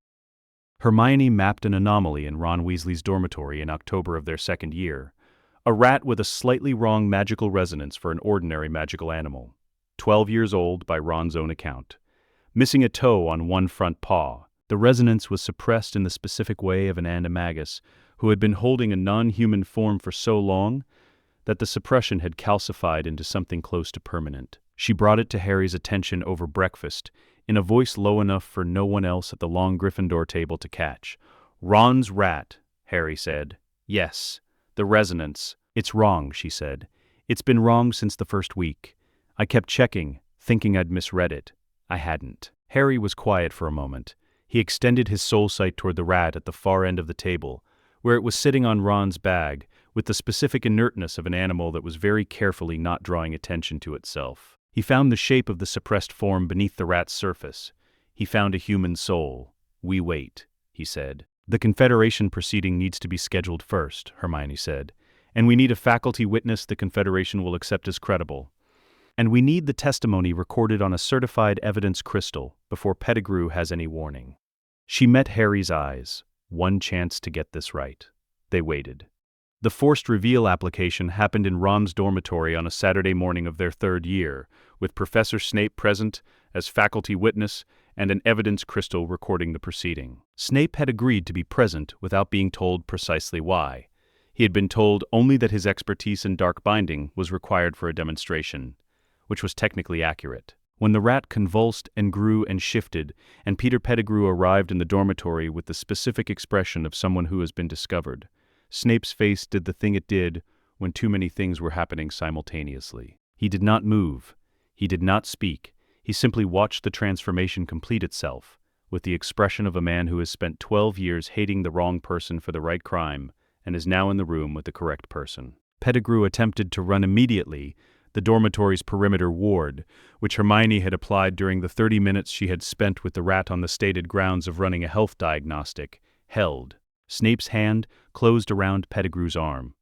Hermione mapped an anomaly in Ron Weasley's dormitory in October of their second year. A rat with a slightly wrong magical resonance for an ordinary magical animal. 12 years old by Ron's own account. Missing a toe on one front paw. The resonance was suppressed in the specific way of an animagus who had been holding a non-human form for so long that the suppression had calcified into something close to permanent. She brought it to Harry's attention over breakfast, in a voice low enough for no one else at the long Gryffindor table to catch. "Ron's rat," Harry said. "Yes, the resonance. It's wrong," she said. "It's been wrong since the first week. I kept checking, thinking I'd misread it. I hadn't." Harry was quiet for a moment. He extended his soul sight toward the rat at the far end of the table, where it was sitting on Ron's bag, with the specific inertness of an animal that was very carefully not drawing attention to itself. He found the shape of the suppressed form beneath the rat's surface. He found a human soul. "We wait," he said. "The Confederation proceeding needs to be scheduled first," Hermione said. "And we need a faculty witness the Confederation will accept as credible. And we need the testimony recorded on a certified evidence crystal before Pettigrew has any warning." She met Harry's eyes. One chance to get this right. They waited. The forced reveal application happened in Ron's dormitory on a Saturday morning of their third year, with Professor Snape present as faculty witness and an evidence crystal recording the proceeding. Snape had agreed to be present without being told precisely why. He had been told only that his expertise in dark binding was required for a demonstration, which was technically accurate. When the rat convulsed and grew and shifted, and Peter Pettigrew arrived in the dormitory with the specific expression of someone who has been discovered, Snape's face did the thing it did when too many things were happening simultaneously. He did not move. He did not speak. He simply watched the transformation complete itself, with the expression of a man who has spent 12 years hating the wrong person for the right crime and is now in the room with the correct person. Pettigrew attempted to run immediately, the dormitory's perimeter ward, which Hermione had applied during the 30 minutes she had spent with the rat on the stated grounds of running a health diagnostic, held. Snape's hand closed around Pettigrew's arm.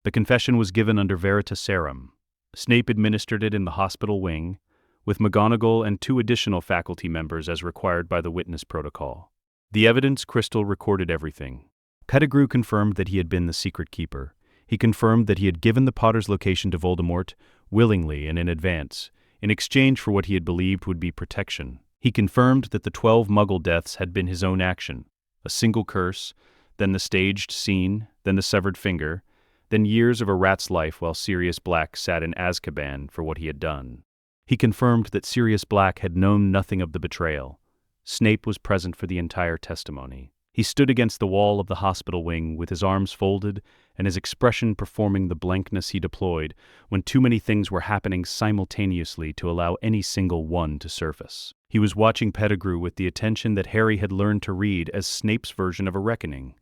The confession was given under veritaserum. Snape administered it in the hospital wing, with McGonagall and 2 additional faculty members as required by the witness protocol. The evidence crystal recorded everything. Pettigrew confirmed that he had been the secret keeper. He confirmed that he had given the Potter's location to Voldemort, willingly and in advance, in exchange for what he had believed would be protection. He confirmed that the 12 Muggle deaths had been his own action, a single curse, then the staged scene, then the severed finger, then years of a rat's life while Sirius Black sat in Azkaban for what he had done. He confirmed that Sirius Black had known nothing of the betrayal. Snape was present for the entire testimony. He stood against the wall of the hospital wing with his arms folded and his expression performing the blankness he deployed when too many things were happening simultaneously to allow any single one to surface. He was watching Pettigrew with the attention that Harry had learned to read as Snape's version of a reckoning.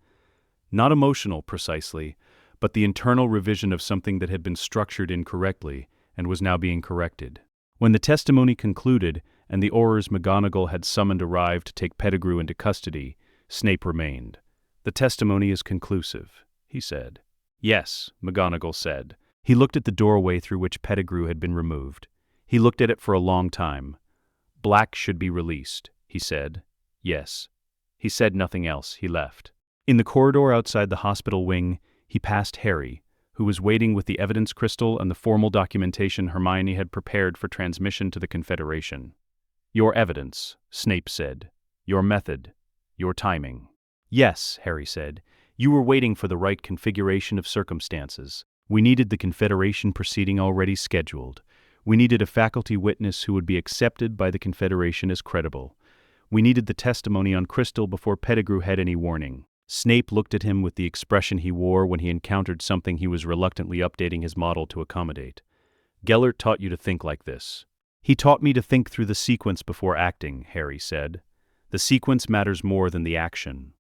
Not emotional, precisely, but the internal revision of something that had been structured incorrectly and was now being corrected. When the testimony concluded and the Aurors McGonagall had summoned arrived to take Pettigrew into custody, Snape remained. "The testimony is conclusive," he said. "Yes," McGonagall said. He looked at the doorway through which Pettigrew had been removed. He looked at it for a long time. "Black should be released," he said. "Yes." He said nothing else. He left. In the corridor outside the hospital wing, he passed Harry, who was waiting with the evidence crystal and the formal documentation Hermione had prepared for transmission to the Confederation. "Your evidence," Snape said. "Your method. Your timing." "Yes," Harry said. "You were waiting for the right configuration of circumstances. We needed the Confederation proceeding already scheduled. We needed a faculty witness who would be accepted by the Confederation as credible. We needed the testimony on Crystal before Pettigrew had any warning." Snape looked at him with the expression he wore when he encountered something he was reluctantly updating his model to accommodate. "Gellert taught you to think like this." "He taught me to think through the sequence before acting," Harry said. "The sequence matters more than the action."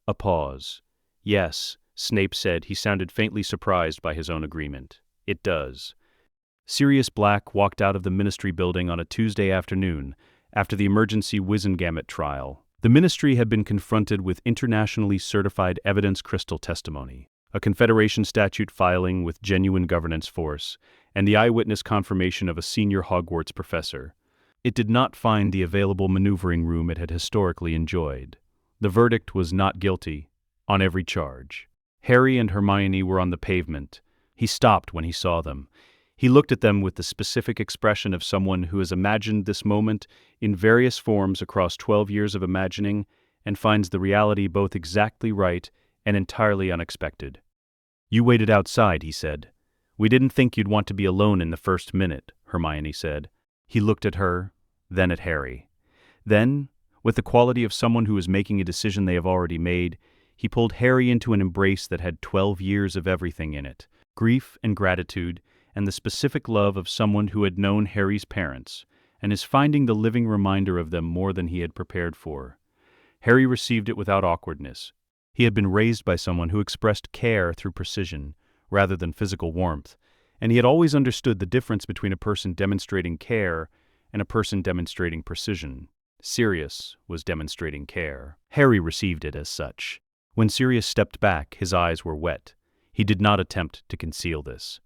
A pause. "Yes," Snape said. He sounded faintly surprised by his own agreement. "It does." Sirius Black walked out of the Ministry building on a Tuesday afternoon, after the emergency Wizengamot trial. The Ministry had been confronted with internationally certified evidence crystal testimony, a Confederation statute filing with genuine governance force, and the eyewitness confirmation of a senior Hogwarts professor. It did not find the available maneuvering room it had historically enjoyed. The verdict was not guilty, on every charge. Harry and Hermione were on the pavement. He stopped when he saw them. He looked at them with the specific expression of someone who has imagined this moment in various forms across 12 years of imagining and finds the reality both exactly right and entirely unexpected. "You waited outside," he said. "We didn't think you'd want to be alone in the first minute," Hermione said. He looked at her, then at Harry. Then, with the quality of someone who is making a decision they have already made, he pulled Harry into an embrace that had 12 years of everything in it, grief and gratitude, and the specific love of someone who had known Harry's parents, and is finding the living reminder of them more than he had prepared for. Harry received it without awkwardness. He had been raised by someone who expressed care through precision, rather than physical warmth, and he had always understood the difference between a person demonstrating care and a person demonstrating precision. Sirius was demonstrating care. Harry received it as such. When Sirius stepped back, his eyes were wet. He did not attempt to conceal this.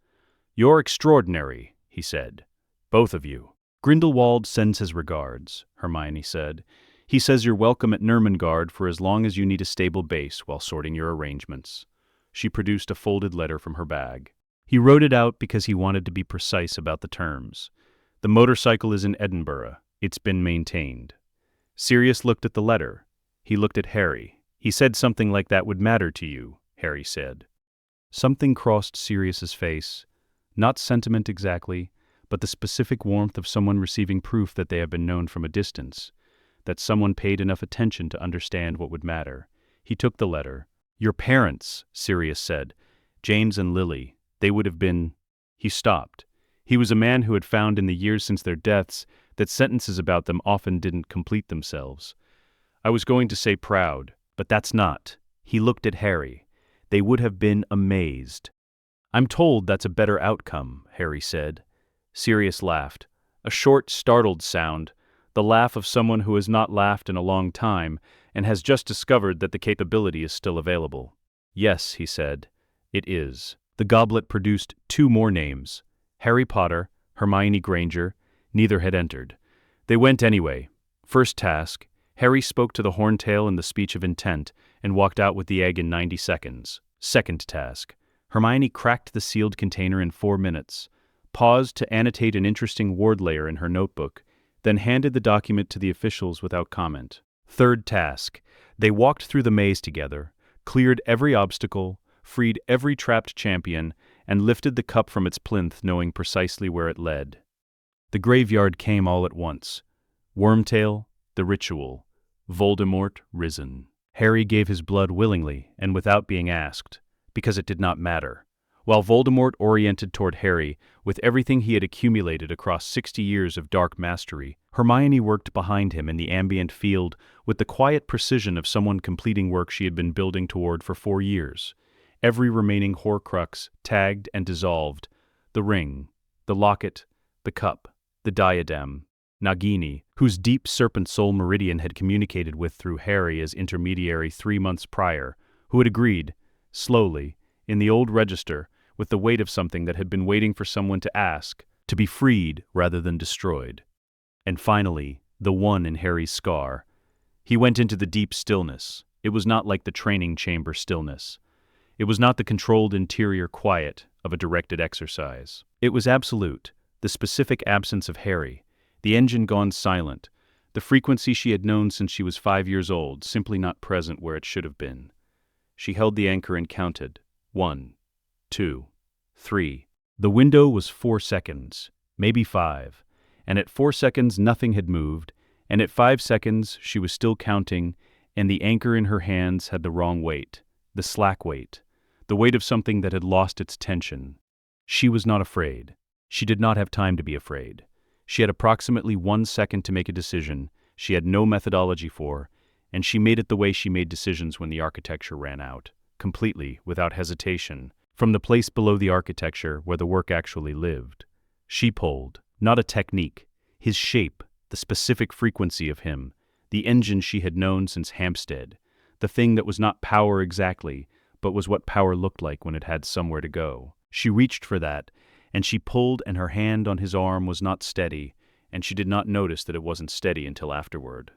"You're extraordinary," he said. "Both of you." "Grindelwald sends his regards," Hermione said. "He says you're welcome at Nurmengard for as long as you need a stable base while sorting your arrangements." She produced a folded letter from her bag. He wrote it out because he wanted to be precise about the terms. "The motorcycle is in Edinburgh. It's been maintained." Sirius looked at the letter. He looked at Harry. "He said something like that would matter to you," Harry said. Something crossed Sirius's face. Not sentiment exactly, but the specific warmth of someone receiving proof that they have been known from a distance, that someone paid enough attention to understand what would matter. He took the letter. "Your parents," Sirius said. "James and Lily. They would have been—" He stopped. He was a man who had found in the years since their deaths that sentences about them often didn't complete themselves. "I was going to say proud, but that's not." He looked at Harry. "They would have been amazed." "I'm told that's a better outcome," Harry said. Sirius laughed. A short, startled sound, the laugh of someone who has not laughed in a long time and has just discovered that the capability is still available. Yes, he said, it is. The goblet produced 2 more names. Harry Potter, Hermione Granger. Neither had entered. They went anyway. First task, Harry spoke to the Horntail in the speech of intent and walked out with the egg in 90 seconds. Second task, Hermione cracked the sealed container in 4 minutes, paused to annotate an interesting word layer in her notebook, then handed the document to the officials without comment. Third task, they walked through the maze together, cleared every obstacle, freed every trapped champion, and lifted the cup from its plinth knowing precisely where it led. The graveyard came all at once. Wormtail, the ritual. Voldemort risen. Harry gave his blood willingly and without being asked, because it did not matter. While Voldemort oriented toward Harry with everything he had accumulated across 60 years of dark mastery, Hermione worked behind him in the ambient field with the quiet precision of someone completing work she had been building toward for 4 years. Every remaining Horcrux tagged and dissolved. The ring, the locket, the cup, the diadem. Nagini, whose deep serpent soul Meridian had communicated with through Harry as intermediary 3 months prior, who had agreed, slowly, in the old register, with the weight of something that had been waiting for someone to ask, to be freed rather than destroyed. And finally, the one in Harry's scar. He went into the deep stillness. It was not like the training chamber stillness. It was not the controlled interior quiet of a directed exercise. It was absolute, the specific absence of Harry, the engine gone silent, the frequency she had known since she was 5 years old, simply not present where it should have been. She held the anchor and counted. 1, 2, 3. The window was 4 seconds, maybe 5, and at 4 seconds nothing had moved, and at 5 seconds she was still counting, and the anchor in her hands had the wrong weight, the slack weight, the weight of something that had lost its tension. She was not afraid. She did not have time to be afraid. She had approximately 1 second to make a decision she had no methodology for, and she made it the way she made decisions when the architecture ran out, completely, without hesitation, from the place below the architecture where the work actually lived. She pulled, not a technique, his shape, the specific frequency of him, the engine she had known since Hampstead, the thing that was not power exactly, but was what power looked like when it had somewhere to go. She reached for that, and she pulled, and her hand on his arm was not steady, and she did not notice that it wasn't steady until afterward.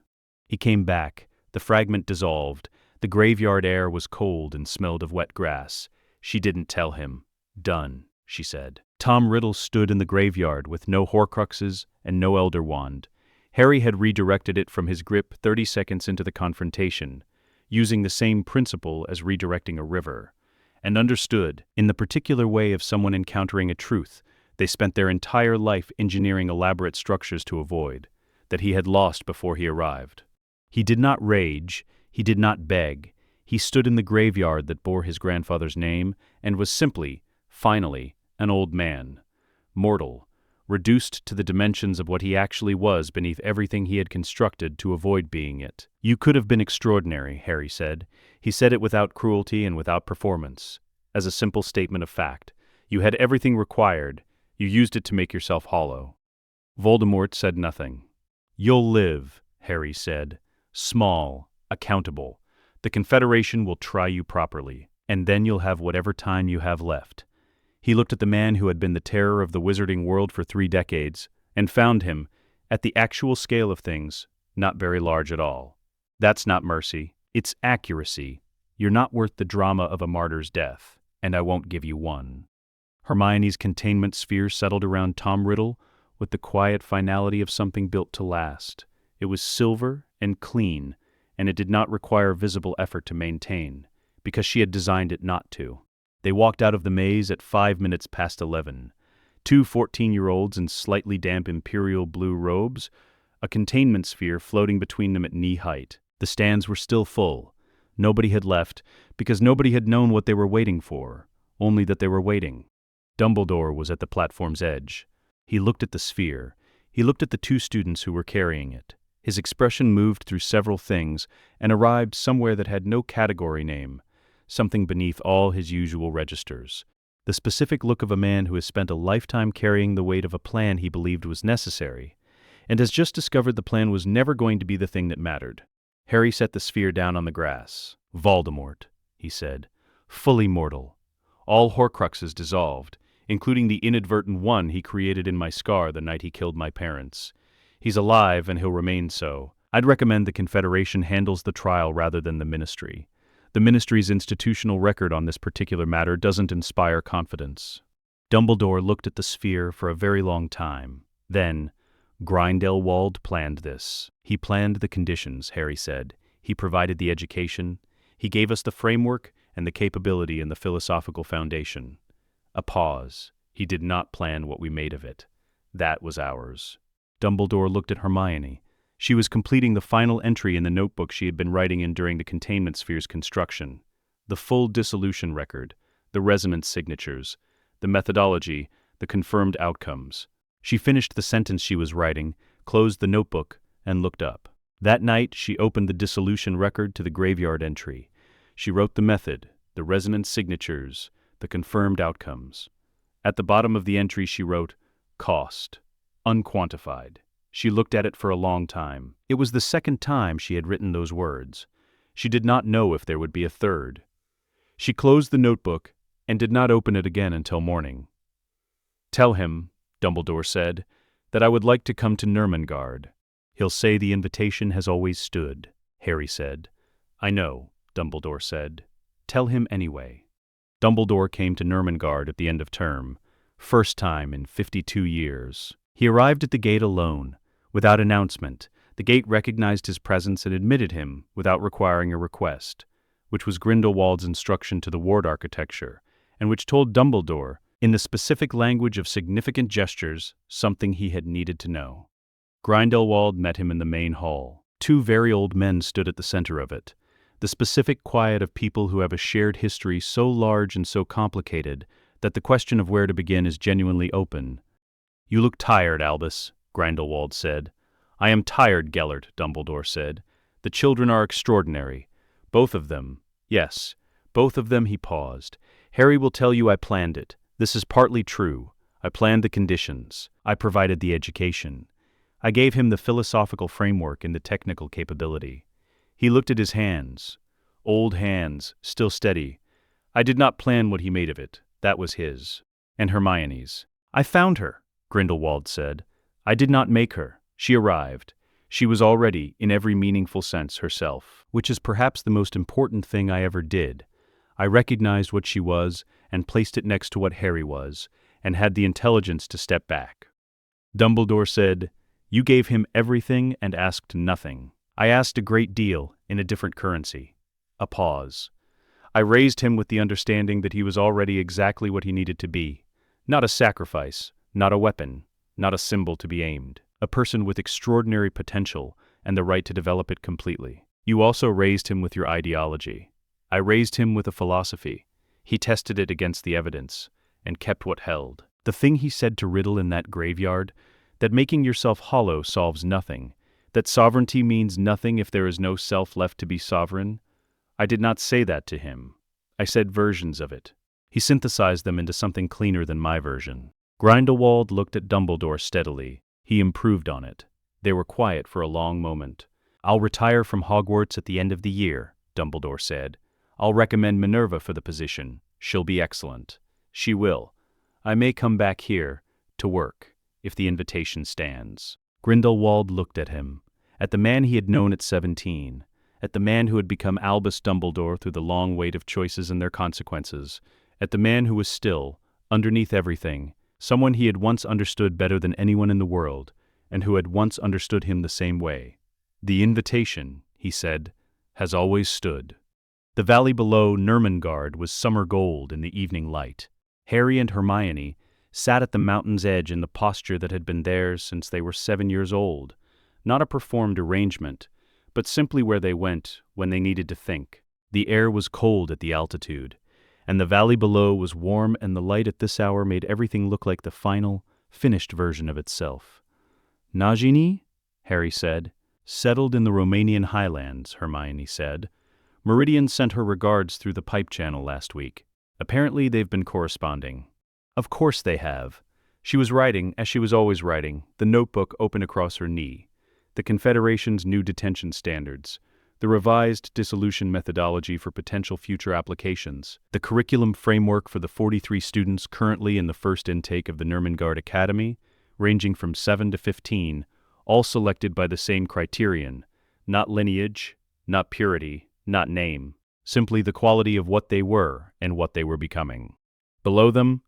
He came back, the fragment dissolved, the graveyard air was cold and smelled of wet grass. She didn't tell him. Done, she said. Tom Riddle stood in the graveyard with no Horcruxes and no Elder Wand. Harry had redirected it from his grip 30 seconds into the confrontation, using the same principle as redirecting a river, and understood, in the particular way of someone encountering a truth they spent their entire life engineering elaborate structures to avoid, that he had lost before he arrived. He did not rage, he did not beg. He stood in the graveyard that bore his grandfather's name and was simply, finally, an old man. Mortal, reduced to the dimensions of what he actually was beneath everything he had constructed to avoid being it. You could have been extraordinary, Harry said. He said it without cruelty and without performance, as a simple statement of fact. You had everything required. You used it to make yourself hollow. Voldemort said nothing. You'll live, Harry said. Small, accountable. The Confederation will try you properly, and then you'll have whatever time you have left. He looked at the man who had been the terror of the wizarding world for 3 decades, and found him, at the actual scale of things, not very large at all. That's not mercy. It's accuracy. You're not worth the drama of a martyr's death, and I won't give you one. Hermione's containment sphere settled around Tom Riddle with the quiet finality of something built to last. It was silver and clean, and it did not require visible effort to maintain, because she had designed it not to. They walked out of the maze at 5 minutes past 11. 2 14-year-olds in slightly damp imperial blue robes, a containment sphere floating between them at knee height. The stands were still full. Nobody had left, because nobody had known what they were waiting for, only that they were waiting. Dumbledore was at the platform's edge. He looked at the sphere. He looked at the 2 students who were carrying it. His expression moved through several things and arrived somewhere that had no category name, something beneath all his usual registers. the specific look of a man who has spent a lifetime carrying the weight of a plan he believed was necessary, and has just discovered the plan was never going to be the thing that mattered. Harry set the sphere down on the grass. "Voldemort," he said, "fully mortal. All Horcruxes dissolved, including the inadvertent one he created in my scar the night he killed my parents. He's alive and he'll remain so. I'd recommend the Confederation handles the trial rather than the Ministry. The Ministry's institutional record on this particular matter doesn't inspire confidence." Dumbledore looked at the sphere for a very long time. Then, "Grindelwald planned this. He planned the conditions," Harry said. "He provided the education. He gave us the framework and the capability and the philosophical foundation." A pause. "He did not plan what we made of it. That was ours." Dumbledore looked at Hermione. She was completing the final entry in the notebook she had been writing in during the containment sphere's construction. The full dissolution record, the resonance signatures, the methodology, the confirmed outcomes. She finished the sentence she was writing, closed the notebook, and looked up. That night, she opened the dissolution record to the graveyard entry. She wrote the method, the resonance signatures, the confirmed outcomes. At the bottom of the entry she wrote, "Cost. Unquantified." She looked at it for a long time. It was the second time she had written those words. She did not know if there would be a third. She closed the notebook and did not open it again until morning. "Tell him," Dumbledore said, "that I would like to come to Nurmengard. He'll say the invitation has always stood," Harry said. "I know," Dumbledore said. "Tell him anyway." Dumbledore came to Nurmengard at the end of term, first time in 52 years. He arrived at the gate alone, without announcement. The gate recognized his presence and admitted him without requiring a request, which was Grindelwald's instruction to the ward architecture, and which told Dumbledore, in the specific language of significant gestures, something he had needed to know. Grindelwald met him in the main hall. Two very old men stood at the center of it, the specific quiet of people who have a shared history so large and so complicated that the question of where to begin is genuinely open. "You look tired, Albus," Grindelwald said. "I am tired, Gellert," Dumbledore said. "The children are extraordinary. Both of them. Yes, both of them." He paused. "Harry will tell you I planned it. This is partly true. I planned the conditions. I provided the education. I gave him the philosophical framework and the technical capability." He looked at his hands. Old hands, still steady. "I did not plan what he made of it. That was his. And Hermione's." "I found her," Grindelwald said. "I did not make her. She arrived. She was already, in every meaningful sense, herself, which is perhaps the most important thing I ever did. I recognized what she was and placed it next to what Harry was, and had the intelligence to step back." Dumbledore said, "You gave him everything and asked nothing. I asked a great deal in a different currency." A pause. "I raised him with the understanding that he was already exactly what he needed to be. Not a sacrifice, not a weapon, not a symbol to be aimed. A person with extraordinary potential and the right to develop it completely. You also raised him with your ideology. I raised him with a philosophy. He tested it against the evidence, and kept what held. The thing he said to Riddle in that graveyard, that making yourself hollow solves nothing, that sovereignty means nothing if there is no self left to be sovereign. I did not say that to him. I said versions of it. He synthesized them into something cleaner than my version." Grindelwald looked at Dumbledore steadily. He improved on it. They were quiet for a long moment. "I'll retire from Hogwarts at the end of the year," Dumbledore said. "I'll recommend Minerva for the position. She'll be excellent. She will. I may come back here, to work, if the invitation stands." Grindelwald looked at him, at the man he had known at 17, at the man who had become Albus Dumbledore through the long wait of choices and their consequences, at the man who was still, underneath everything, someone he had once understood better than anyone in the world, and who had once understood him the same way. "The invitation," he said, "has always stood." The valley below Nurmengard was summer gold in the evening light. Harry and Hermione sat at the mountain's edge in the posture that had been theirs since they were 7 years old, not a performed arrangement, but simply where they went when they needed to think. The air was cold at the altitude, and the valley below was warm, and the light at this hour made everything look like the final, finished version of itself. "Nagini?" Harry said. "Settled in the Romanian highlands," Hermione said. "Meridian sent her regards through the pipe channel last week." Apparently, they've been corresponding. Of course they have. She was writing, as she was always writing, the notebook open across her knee. The Confederation's new detention standards, the revised dissolution methodology for potential future applications, the curriculum framework for the 43 students currently in the first intake of the Nurmengard Academy, ranging from 7 to 15, all selected by the same criterion, not lineage, not purity, not name, simply the quality of what they were and what they were becoming. Below them,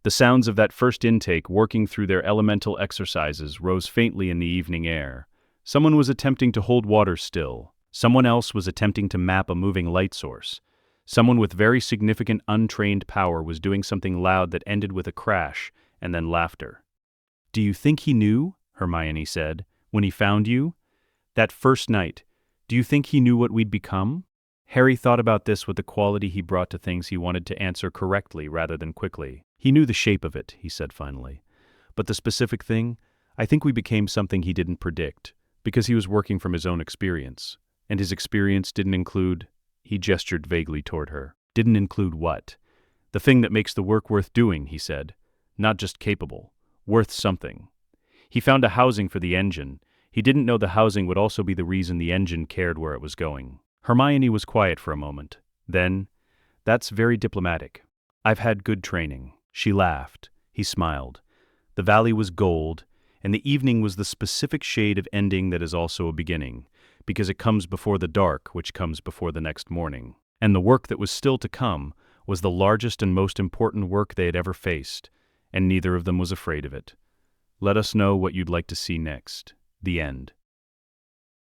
the sounds of that first intake working through their elemental exercises rose faintly in the evening air. Someone was attempting to hold water still. Someone else was attempting to map a moving light source. Someone with very significant untrained power was doing something loud that ended with a crash and then laughter. "Do you think he knew?" Hermione said, "when he found you? That first night, do you think he knew what we'd become?" Harry thought about this with the quality he brought to things he wanted to answer correctly rather than quickly. "He knew the shape of it," he said finally. "But the specific thing, I think we became something he didn't predict, because he was working from his own experience. And his experience didn't include," he gestured vaguely toward her. "Didn't include what?" "The thing that makes the work worth doing," he said. "Not just capable. Worth something. He found a housing for the engine. He didn't know the housing would also be the reason the engine cared where it was going." Hermione was quiet for a moment. Then, "That's very diplomatic. I've had good training." She laughed. He smiled. The valley was gold, and the evening was the specific shade of ending that is also a beginning, because it comes before the dark, which comes before the next morning. And the work that was still to come was the largest and most important work they had ever faced, and neither of them was afraid of it. "Let us know what you'd like to see next." The end.